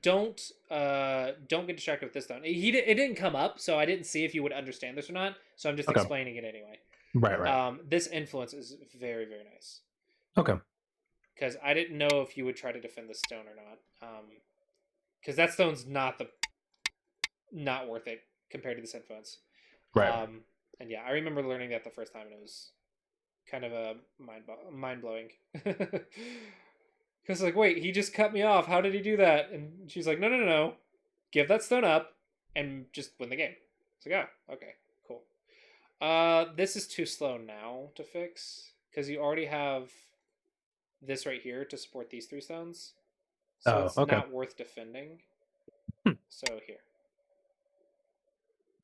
Speaker 2: don't get distracted with this stone. It didn't come up, so I didn't see if you would understand this or not. So I'm just explaining it anyway.
Speaker 1: Right.
Speaker 2: This influence is very, very nice.
Speaker 1: Okay.
Speaker 2: Because I didn't know if you would try to defend the stone or not. Because that stone's not worth it compared to this influence.
Speaker 1: Right.
Speaker 2: And yeah, I remember learning that the first time, and it was kind of a mind blowing. Because like, wait, he just cut me off. How did he do that? And she's like, no. Give that stone up and just win the game. It's like, oh, okay, cool. This is too slow now to fix because you already have this right here to support these 3 stones. So it's not worth defending. So here.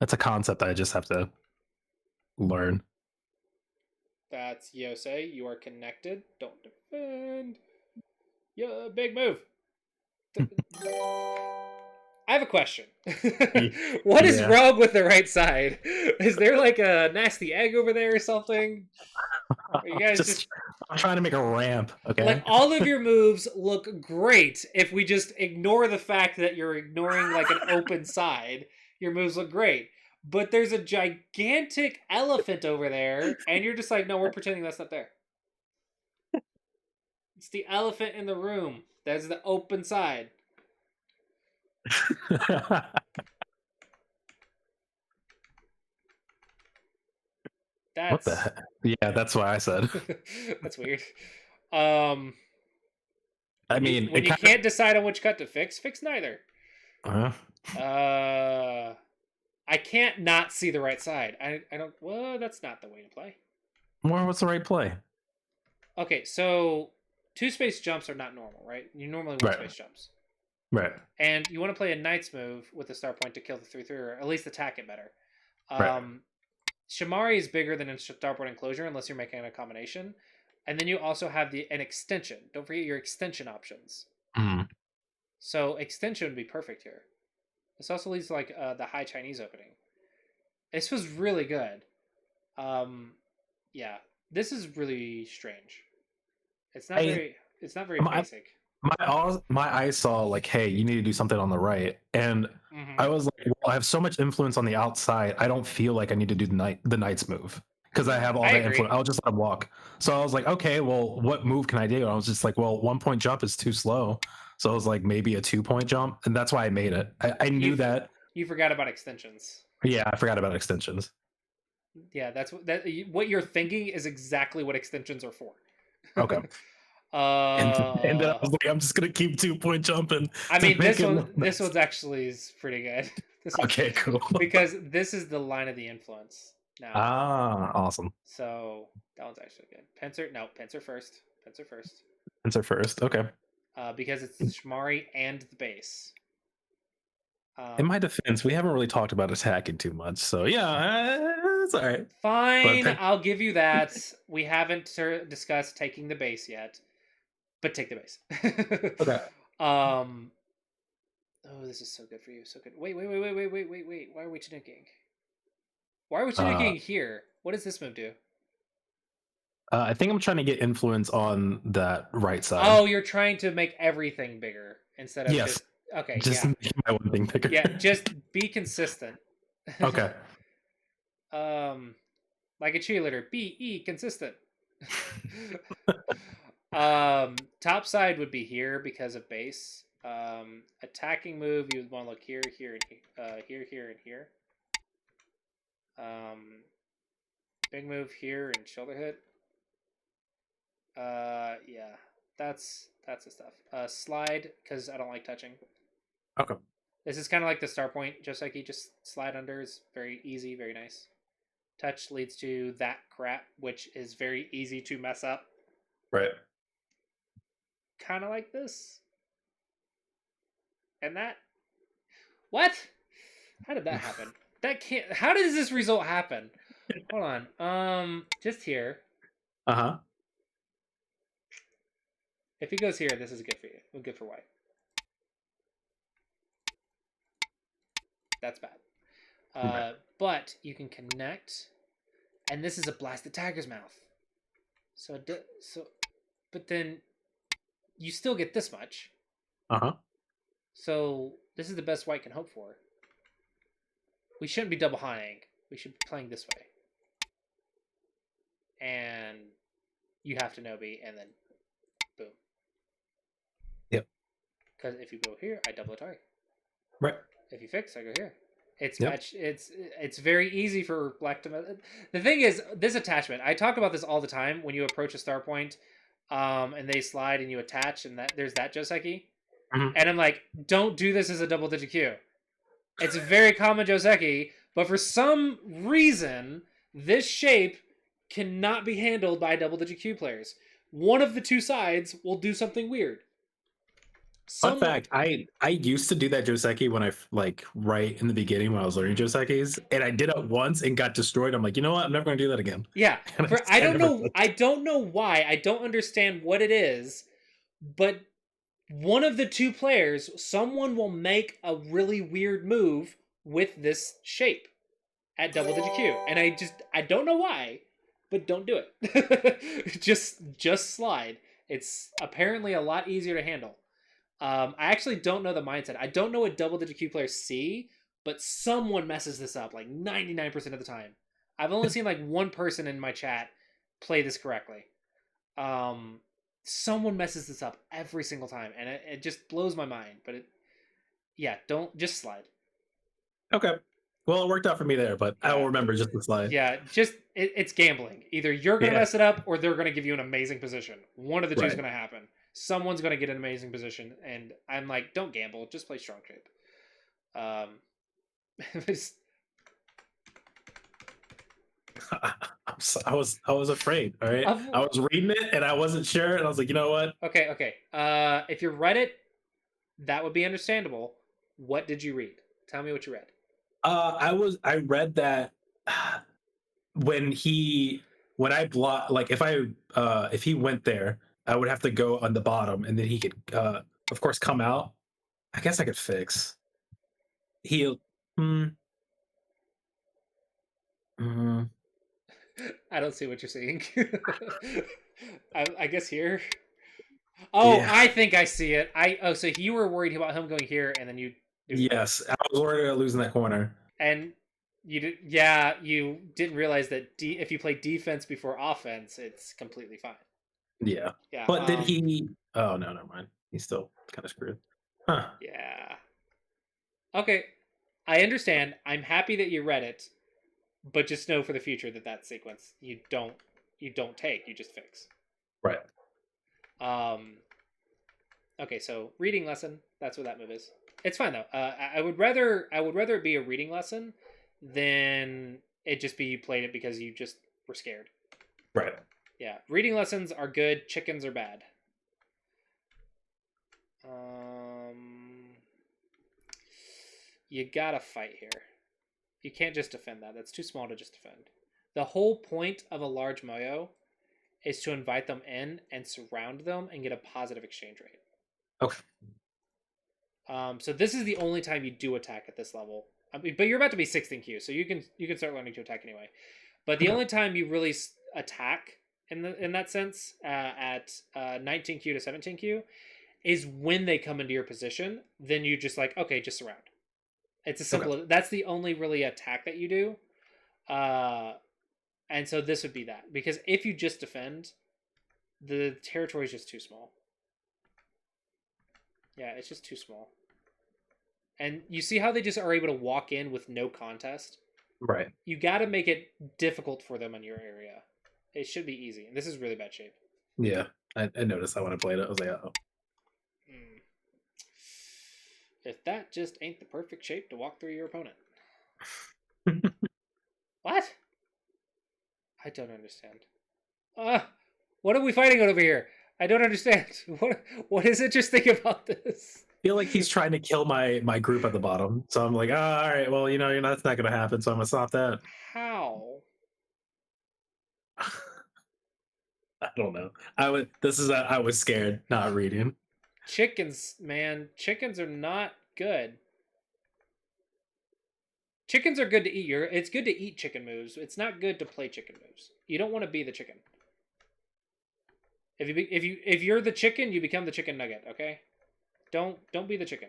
Speaker 1: That's a concept that I just have to learn.
Speaker 2: That's Yosei. You are connected. Don't defend. Yeah, big move. I have a question. What is wrong with the right side? Is there like a nasty egg over there or something? Are you guys
Speaker 1: I'm trying to make a ramp, okay?
Speaker 2: Like, all of your moves look great if we just ignore the fact that you're ignoring like an open side. Your moves look great. But there's a gigantic elephant over there, and you're just like, no, we're pretending that's not there. It's the elephant in the room. That's the open side.
Speaker 1: What the heck? Yeah, that's what I said.
Speaker 2: That's weird.
Speaker 1: I mean,
Speaker 2: when you can't decide on which cut to fix neither. I can't not see the right side. I don't. Well, that's not the way to play.
Speaker 1: Well, what's the right play?
Speaker 2: Okay, so 2 space jumps are not normal, right? You normally 1 space jumps.
Speaker 1: Right.
Speaker 2: And you want to play a knight's move with a star point to kill the 3/3, or at least attack it better. Shamari is bigger than a starboard enclosure unless you're making a combination. And then you also have an extension. Don't forget your extension options. So extension would be perfect here. This also leads to like the high Chinese opening. This was really good. Yeah, this is really strange. It's not very basic.
Speaker 1: My eyes saw like, hey, you need to do something on the right, and I was like, well, I have so much influence on the outside. I don't feel like I need to do the knight's move because I have all the influence. I'll just let him walk. So I was like, okay, well, what move can I do? And I was just like, well, 1-point jump is too slow. So I was like, maybe a 2-point jump, and that's why I made it. I knew that.
Speaker 2: You forgot about extensions.
Speaker 1: Yeah, I forgot about extensions.
Speaker 2: Yeah, that's what you're thinking is exactly what extensions are for.
Speaker 1: Okay. And then I was like, I'm just gonna keep 2-point jumping.
Speaker 2: I mean, this one's actually is pretty good.
Speaker 1: Okay, cool.
Speaker 2: Because this is the line of the influence now.
Speaker 1: Awesome.
Speaker 2: So that one's actually good. Pincer first.
Speaker 1: Pincer first. Okay.
Speaker 2: Because it's the Shmari and the base.
Speaker 1: In my defense, we haven't really talked about attacking too much, so yeah, it's all right.
Speaker 2: Fine, I'll give you that. We haven't discussed taking the base yet, but take the base.
Speaker 1: Okay.
Speaker 2: Oh, this is so good for you. So good. Wait. Why are we Chinooking? Why are we Chinooking here? What does this move do?
Speaker 1: I think I'm trying to get influence on that right side.
Speaker 2: Oh, you're trying to make everything bigger instead of just... Okay,
Speaker 1: just make my one thing bigger.
Speaker 2: Yeah, just be consistent.
Speaker 1: Okay.
Speaker 2: Like a cheerleader, be consistent. Top side would be here because of base. Attacking move, you would want to look here, here, and here. Big move here and shoulder hit. Yeah, that's the stuff. Slide because I don't like touching.
Speaker 1: Okay.
Speaker 2: This is kind of like the star point, just like you just slide under. Is very easy, very nice. Touch leads to that crap, which is very easy to mess up.
Speaker 1: Right.
Speaker 2: Kind of like this. And that. What? How did that happen? That can't. How does this result happen? Hold on. Just here.
Speaker 1: Uh-huh.
Speaker 2: If he goes here, this is good for you. Good for white. That's bad.
Speaker 1: Right.
Speaker 2: But you can connect, and this is a blasted tiger's mouth. But then you still get this much.
Speaker 1: Uh-huh.
Speaker 2: So this is the best white can hope for. We shouldn't be double high-ing. We should be playing this way. And you have to no-be, and then boom.
Speaker 1: Yep.
Speaker 2: Because if you go here, I double attack.
Speaker 1: Right.
Speaker 2: If you fix, I go here. It's
Speaker 1: Yep.
Speaker 2: much. It's very easy for black to. The thing is, this attachment. I talk about this all the time when you approach a star point, and they slide and you attach, and that there's that Joseki, and I'm like, don't do this as a double-digit Q. It's a very common Joseki, but for some reason, this shape cannot be handled by double-digit Q players. One of the two sides will do something weird.
Speaker 1: Fun fact, I used to do that Joseki when I like right in the beginning when I was learning Josekis, and I did it once and got destroyed. I'm like, you know what? I'm never gonna do that again.
Speaker 2: Yeah,
Speaker 1: And
Speaker 2: I don't
Speaker 1: never
Speaker 2: know. I don't know why. I don't understand what it is, but one of the two players, someone will make a really weird move with this shape at double digit Q, and I don't know why, but don't do it. just slide. It's apparently a lot easier to handle. I actually don't know the mindset. I don't know what double digit Q players see, but someone messes this up like 99% of the time. I've only seen like one person in my chat play this correctly. Someone messes this up every single time, and it just blows my mind. But don't just slide.
Speaker 1: Okay. Well, it worked out for me there, but I will remember just the slide.
Speaker 2: Yeah, it's gambling. Either you're gonna mess it up, or they're gonna give you an amazing position. One of the two is gonna happen. Someone's gonna get an amazing position, and I'm like, don't gamble, just play strong shape.
Speaker 1: I was afraid. All right, I was reading it and I wasn't sure, and I was like, you know what?
Speaker 2: Okay. If you read it, that would be understandable. What did you read? Tell me what you read.
Speaker 1: I read that when I block, like if he went there, I would have to go on the bottom, and then he could of course come out. I guess I could fix. He'll.
Speaker 2: I don't see what you're seeing. I guess here. Oh, yeah. I think I see it. So you were worried about him going here, and then you.
Speaker 1: Yes, I was worried about losing that corner.
Speaker 2: And you did. Yeah, you didn't realize that if you play defense before offense, it's completely fine.
Speaker 1: Yeah. But did he? Oh no, never mind. He's still kind of screwed. Huh.
Speaker 2: Yeah. Okay, I understand. I'm happy that you read it, but just know for the future that sequence you don't take. You just fix.
Speaker 1: Right.
Speaker 2: Okay, so reading lesson. That's what that move is. It's fine though. I would rather it be a reading lesson than it just be you played it because you just were scared.
Speaker 1: Right.
Speaker 2: Yeah, reading lessons are good. Chickens are bad. You gotta fight here. You can't just defend that. That's too small to just defend. The whole point of a large moyo is to invite them in and surround them and get a positive exchange rate.
Speaker 1: Okay.
Speaker 2: So this is the only time you do attack at this level. But you're about to be 16 Q, so you can start learning to attack anyway. But the only time you really attack in that sense at 19 Q to 17 Q is when they come into your position. Then you just like, okay, just surround. It's a simple. That's the only really attack that you do. And so this would be that, because if you just defend, the territory is just too small. Yeah, it's just too small. And you see how they just are able to walk in with no contest?
Speaker 1: Right.
Speaker 2: You got to make it difficult for them in your area. It should be easy. And this is really bad shape.
Speaker 1: Yeah, I noticed that when I played it. I was like,
Speaker 2: if that just ain't the perfect shape to walk through your opponent. What? I don't understand. What are we fighting over here? I don't understand. What is interesting about this?
Speaker 1: I feel like he's trying to kill my group at the bottom. So I'm like, oh, all right, well, that's not going to happen. So I'm going to stop that.
Speaker 2: How?
Speaker 1: I don't know. I was scared not reading.
Speaker 2: Chickens, man. Chickens are not good. Chickens are good to eat. It's good to eat chicken moves. It's not good to play chicken moves. You don't want to be the chicken. If you're the chicken, you become the chicken nugget. Okay, don't be the chicken.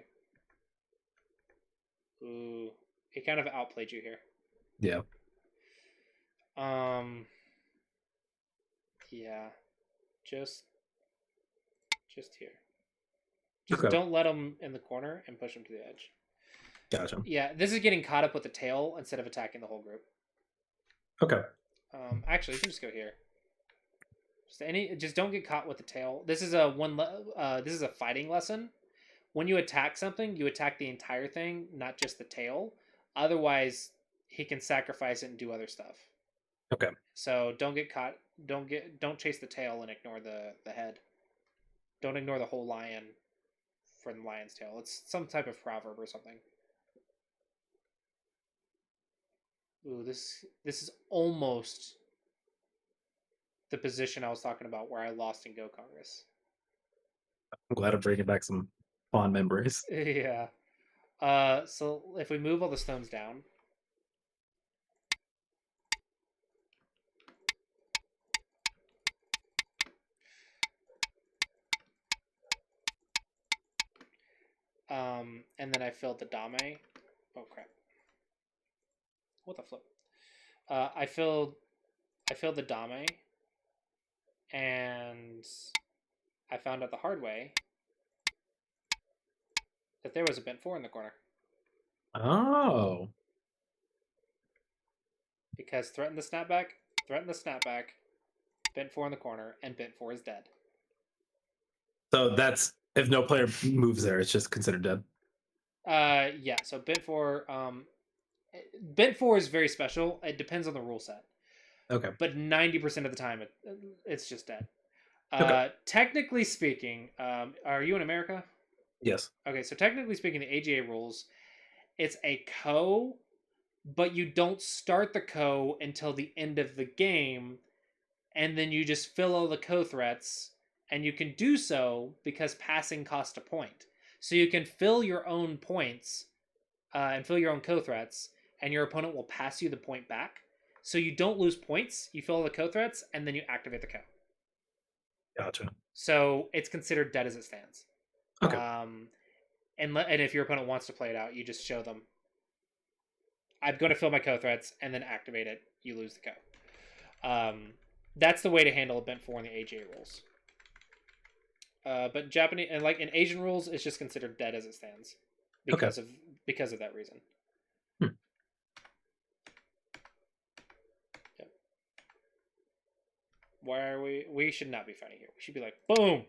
Speaker 2: Ooh, he kind of outplayed you here.
Speaker 1: Yeah.
Speaker 2: Yeah, just here. Just don't let him in the corner and push him to the edge.
Speaker 1: Gotcha.
Speaker 2: Yeah, this is getting caught up with the tail instead of attacking the whole group.
Speaker 1: Okay.
Speaker 2: Actually, you can just go here. Just don't get caught with the tail. This is a fighting lesson. When you attack something, you attack the entire thing, not just the tail. Otherwise, he can sacrifice it and do other stuff.
Speaker 1: Okay.
Speaker 2: So don't get caught. Don't chase the tail and ignore the head. Don't ignore the whole lion from the lion's tail. It's some type of proverb or something. Ooh, this is almost the position I was talking about where I lost in Go Congress.
Speaker 1: I'm glad I'm bringing back some fond memories.
Speaker 2: Yeah. So if we move all the stones down. And then I filled the dame. Oh crap. What the flip? I filled the dame, and I found out the hard way that there was a bent 4 in the corner.
Speaker 1: Oh.
Speaker 2: Because threaten the snapback, bent 4 in the corner, and bent 4 is dead.
Speaker 1: So that's if no player moves there, it's just considered dead.
Speaker 2: Yeah. So bent 4, bent 4 is very special. It depends on the rule set.
Speaker 1: Okay.
Speaker 2: But 90% of the time, it's just dead.
Speaker 1: Okay.
Speaker 2: Technically speaking, are you in America?
Speaker 1: Yes.
Speaker 2: Okay, so technically speaking, the AGA rules, it's a co, but you don't start the co until the end of the game, and then you just fill all the co threats, and you can do so because passing costs a point. So you can fill your own points and fill your own co threats, and your opponent will pass you the point back. So you don't lose points. You fill all the co threats, and then you activate the co.
Speaker 1: Gotcha.
Speaker 2: So it's considered dead as it stands.
Speaker 1: Okay.
Speaker 2: And if your opponent wants to play it out, you just show them, I'm going to fill my co threats, and then activate it. You lose the co. That's the way to handle a bent 4 in the AGA rules. But Japanese and like in Asian rules, it's just considered dead as it stands because of that reason. Yep. Why are we? We should not be fighting here. We should be like, boom.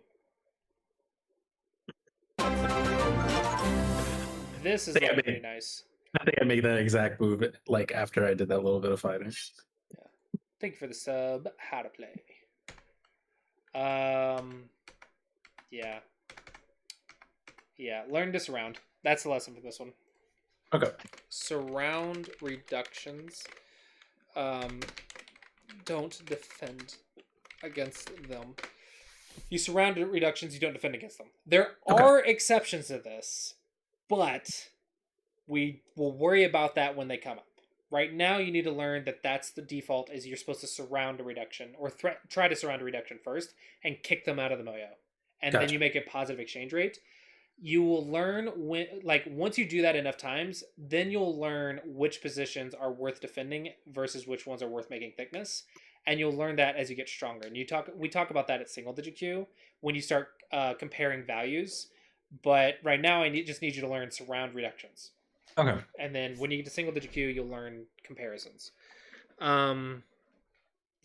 Speaker 2: This is like pretty nice.
Speaker 1: I think I made that exact move like after I did that little bit of fighting.
Speaker 2: Yeah. Thank you for the sub. How to play. Yeah. Yeah. Learn to surround. That's the lesson for this one.
Speaker 1: Okay.
Speaker 2: Surround reductions. Don't defend against them. You surround reductions, you don't defend against them. There are exceptions to this, but we will worry about that when they come up. Right now, you need to learn that that's the default, is you're supposed to surround a reduction, or try to surround a reduction first, and kick them out of the moyo. And then you make a positive exchange rate. You will learn once you do that enough times, then you'll learn which positions are worth defending versus which ones are worth making thickness. And you'll learn that as you get stronger. And we talk about that at single digit queue when you start comparing values. But right now, I just need you to learn surround reductions.
Speaker 1: Okay.
Speaker 2: And then when you get to single digit queue, you'll learn comparisons. Does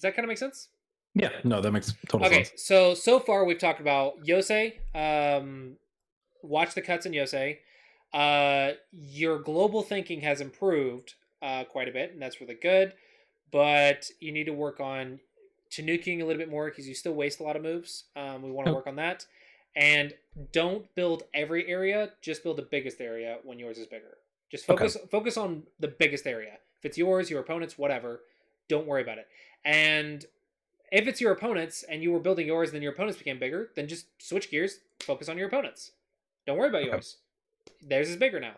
Speaker 2: that kind of make sense?
Speaker 1: Yeah. No, that makes total sense.
Speaker 2: Okay. So far we've talked about Yosei. Watch the cuts in Yosei. Your global thinking has improved quite a bit, and that's really good. But you need to work on Tanuking a little bit more because you still waste a lot of moves. We want to
Speaker 1: Oh,
Speaker 2: work on that. And don't build every area, just build the biggest area when yours is bigger. Just
Speaker 1: okay.
Speaker 2: focus on the biggest area. If it's yours, your opponent's, whatever, don't worry about it. And if it's your opponent's and you were building yours and then your opponent's became bigger, then just switch gears, focus on your opponent's. Don't worry about
Speaker 1: Okay.
Speaker 2: yours. Theirs is bigger now.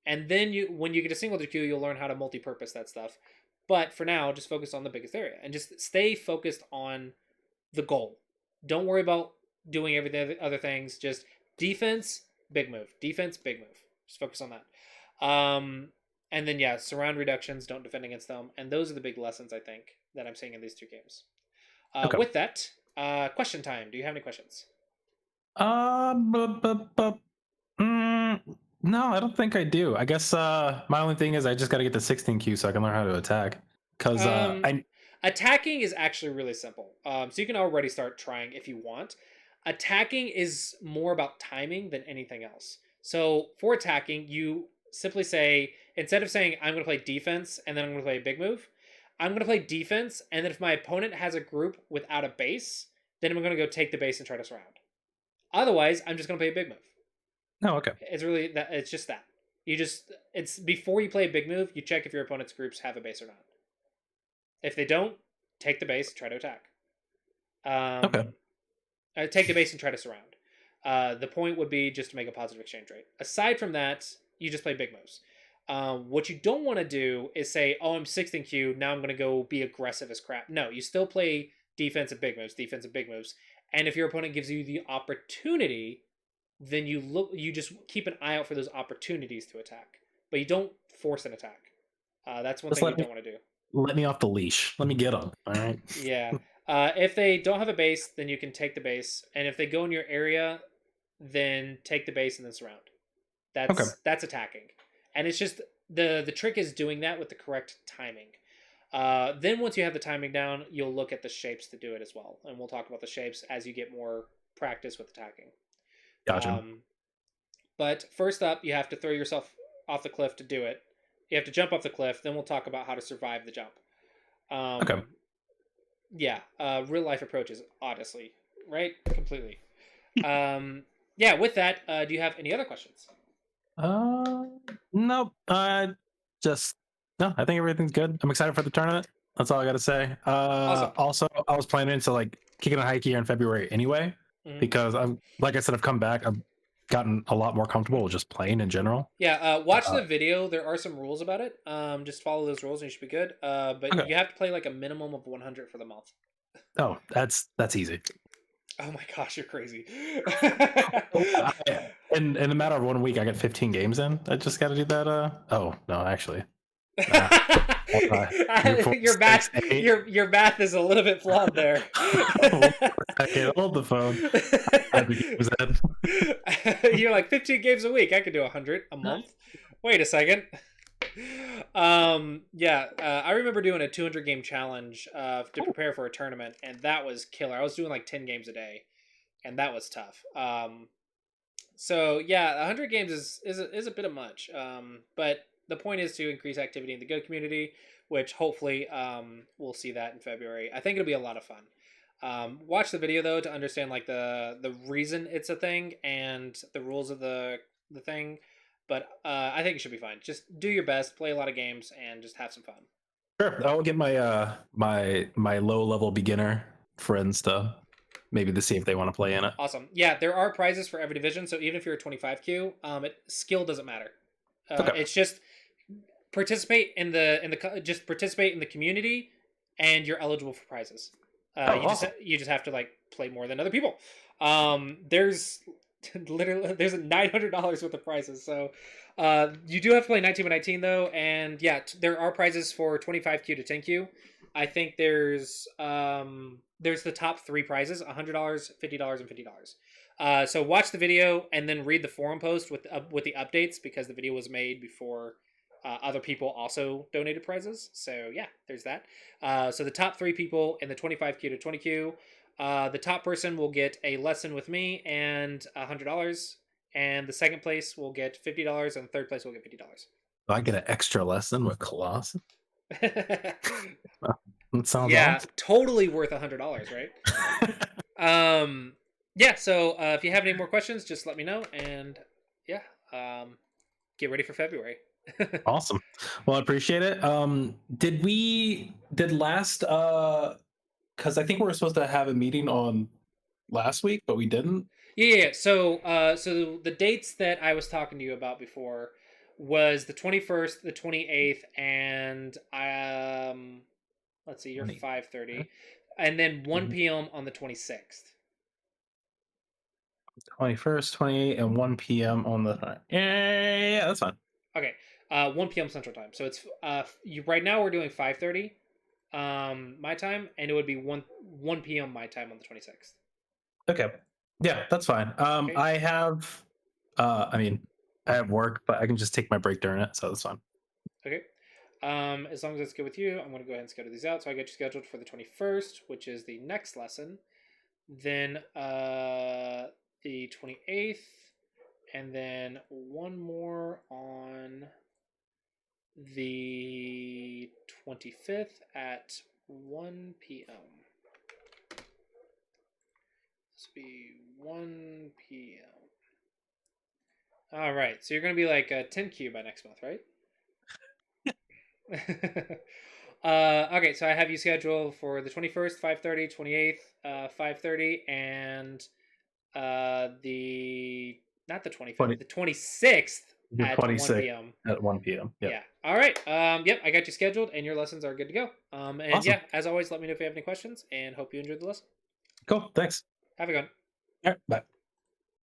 Speaker 2: And then when you get a singleton queue, you'll learn how to multi-purpose that stuff. But for now, just focus on the biggest area and just stay focused on the goal. Don't worry about doing everything other things. Just defense, big move. Defense, big move. Just focus on that. And then yeah, surround reductions. Don't defend against them. And those are the big lessons I think that I'm seeing in these two games.
Speaker 1: Okay.
Speaker 2: With that, question time. Do you have any questions?
Speaker 1: Mm, no, I don't think I do. I guess my only thing is I just got to get the 16 Q so I can learn how to attack. Because I
Speaker 2: Attacking is actually really simple. So you can already start trying if you want. Attacking is more about timing than anything else. So for attacking, you simply say, instead of saying, I'm going to play defense and then I'm going to play a big move, I'm going to play defense. And then if my opponent has a group without a base, then I'm going to go take the base and try to surround. Otherwise, I'm just going to play a big move.
Speaker 1: no, okay.
Speaker 2: It's really that. It's just that. It's before you play a big move, you check if your opponent's groups have a base or not. If they don't, take the base, try to attack.
Speaker 1: Okay.
Speaker 2: Take the base and try to surround. The point would be just to make a positive exchange rate. Aside from that, you just play big moves. What you don't want to do is say, "Oh, I'm sixth in queue. Now I'm going to go be aggressive as crap." No, you still play defensive big moves, defensive big moves. And if your opponent gives you the opportunity, then you just keep an eye out for those opportunities to attack, but you don't force an attack. That's one
Speaker 1: Just
Speaker 2: thing you don't want to do.
Speaker 1: let me off the leash. Let me get them. All right.
Speaker 2: Yeah. If they don't have a base, then you can take the base, and if they go in your area, then take the base and then surround.
Speaker 1: Okay.
Speaker 2: That's attacking, and it's just the trick is doing that with the correct timing. Then once you have the timing down, you'll look at the shapes to do it as well, and we'll talk about the shapes as you get more practice with attacking.
Speaker 1: Gotcha.
Speaker 2: But first up, you have to throw yourself off the cliff to do it. You have to jump off the cliff. Then we'll talk about how to survive the jump.
Speaker 1: Okay.
Speaker 2: Yeah, real life approaches, honestly, right? Completely. Yeah. With that, do you have any other questions?
Speaker 1: Nope. Just no. I think everything's good. I'm excited for the tournament. That's all I got to say.
Speaker 2: Awesome.
Speaker 1: Also, I was planning to like kick in a hike here in February anyway, because I'm like I said, I've come back. I've gotten a lot more comfortable with just playing in general.
Speaker 2: Yeah. Watch the video. There are some rules about it. Just follow those rules and you should be good. But
Speaker 1: Okay.
Speaker 2: you have to play like a minimum of 100 for the month.
Speaker 1: Oh, that's easy.
Speaker 2: Oh my gosh, you're crazy.
Speaker 1: In a matter of 1 week, I got 15 games in. I just got to do that. Oh no, actually,
Speaker 2: your math, your math is a little bit flawed there.
Speaker 1: I can't hold the phone.
Speaker 2: You're like 15 games a week. I could do 100 a month. Wait a second. Yeah, I remember doing a 200 game challenge to prepare for a tournament, and that was killer. I was doing like 10 games a day, and that was tough. So yeah, 100 games is a bit of much. But the point is to increase activity in the Go community, which hopefully we'll see that in February. I think it'll be a lot of fun. Watch the video though to understand like the reason it's a thing and the rules of the thing. But I think it should be fine. Just do your best, play a lot of games, and just have some fun.
Speaker 1: Sure, I'll get my my low level beginner friends to maybe see if they want to play in it.
Speaker 2: Awesome. Yeah, there are prizes for every division. So even if you're a 25Q, skill doesn't matter.
Speaker 1: Okay.
Speaker 2: It's just participate in the community, and you're eligible for prizes.
Speaker 1: Awesome.
Speaker 2: You just have to like play more than other people. There's literally there's $900 worth of prizes. So you do have to play 19x19 though, and yeah, there are prizes for 25Q to 10Q. I think there's the top 3 prizes: $100, $50, and $50. So watch the video and then read the forum post with the updates, because the video was made before other people also donated prizes. So yeah, there's that. So the top 3 people in the 25Q to 20Q, the top person will get a lesson with me and $100 and the second place will get $50, and the third place will get $50.
Speaker 1: I get an extra lesson with Clossi. That sounds
Speaker 2: Yeah,
Speaker 1: awesome.
Speaker 2: totally worth $100, right? Yeah. So if you have any more questions, just let me know, and yeah, get ready for February.
Speaker 1: Awesome. Well, I appreciate it. Did last because I think we were supposed to have a meeting on last week, but we didn't.
Speaker 2: Yeah. So so the dates that I was talking to you about before was the 21st, the 28th, and let's see, you're 5:30, and then 1 p.m. on the 26th.
Speaker 1: 21st, 28th, and 1 p.m. on the yeah, that's fine.
Speaker 2: Okay, 1 p.m. Central Time. So it's you right now we're doing 5:30 my time, and it would be 1 p.m. my time on the 26th.
Speaker 1: Okay. Yeah, that's fine.
Speaker 2: Okay.
Speaker 1: I have I mean, I have work, but I can just take my break during it, so that's fine.
Speaker 2: Okay. As long as it's good with you, I'm going to go ahead and schedule these out. So I get you scheduled for the 21st, which is the next lesson. Then the 28th, and then one more on the 25th at 1 p.m. This will be 1 p.m. All right. So you're going to be like a 10Q by next month, right? Okay, so I have you scheduled for the 21st, 5:30, 28th, 5:30, and the not the 25th, the 26th
Speaker 1: The
Speaker 2: at
Speaker 1: 26th
Speaker 2: 1 p.m.
Speaker 1: at 1 p.m. Yep.
Speaker 2: Yeah. All right. Yep, I got you scheduled, and your lessons are good to go. And
Speaker 1: Awesome.
Speaker 2: yeah, as always, let me know if you have any questions, and hope you enjoyed the lesson.
Speaker 1: Cool. Thanks.
Speaker 2: Have a good one.
Speaker 1: All right. Bye.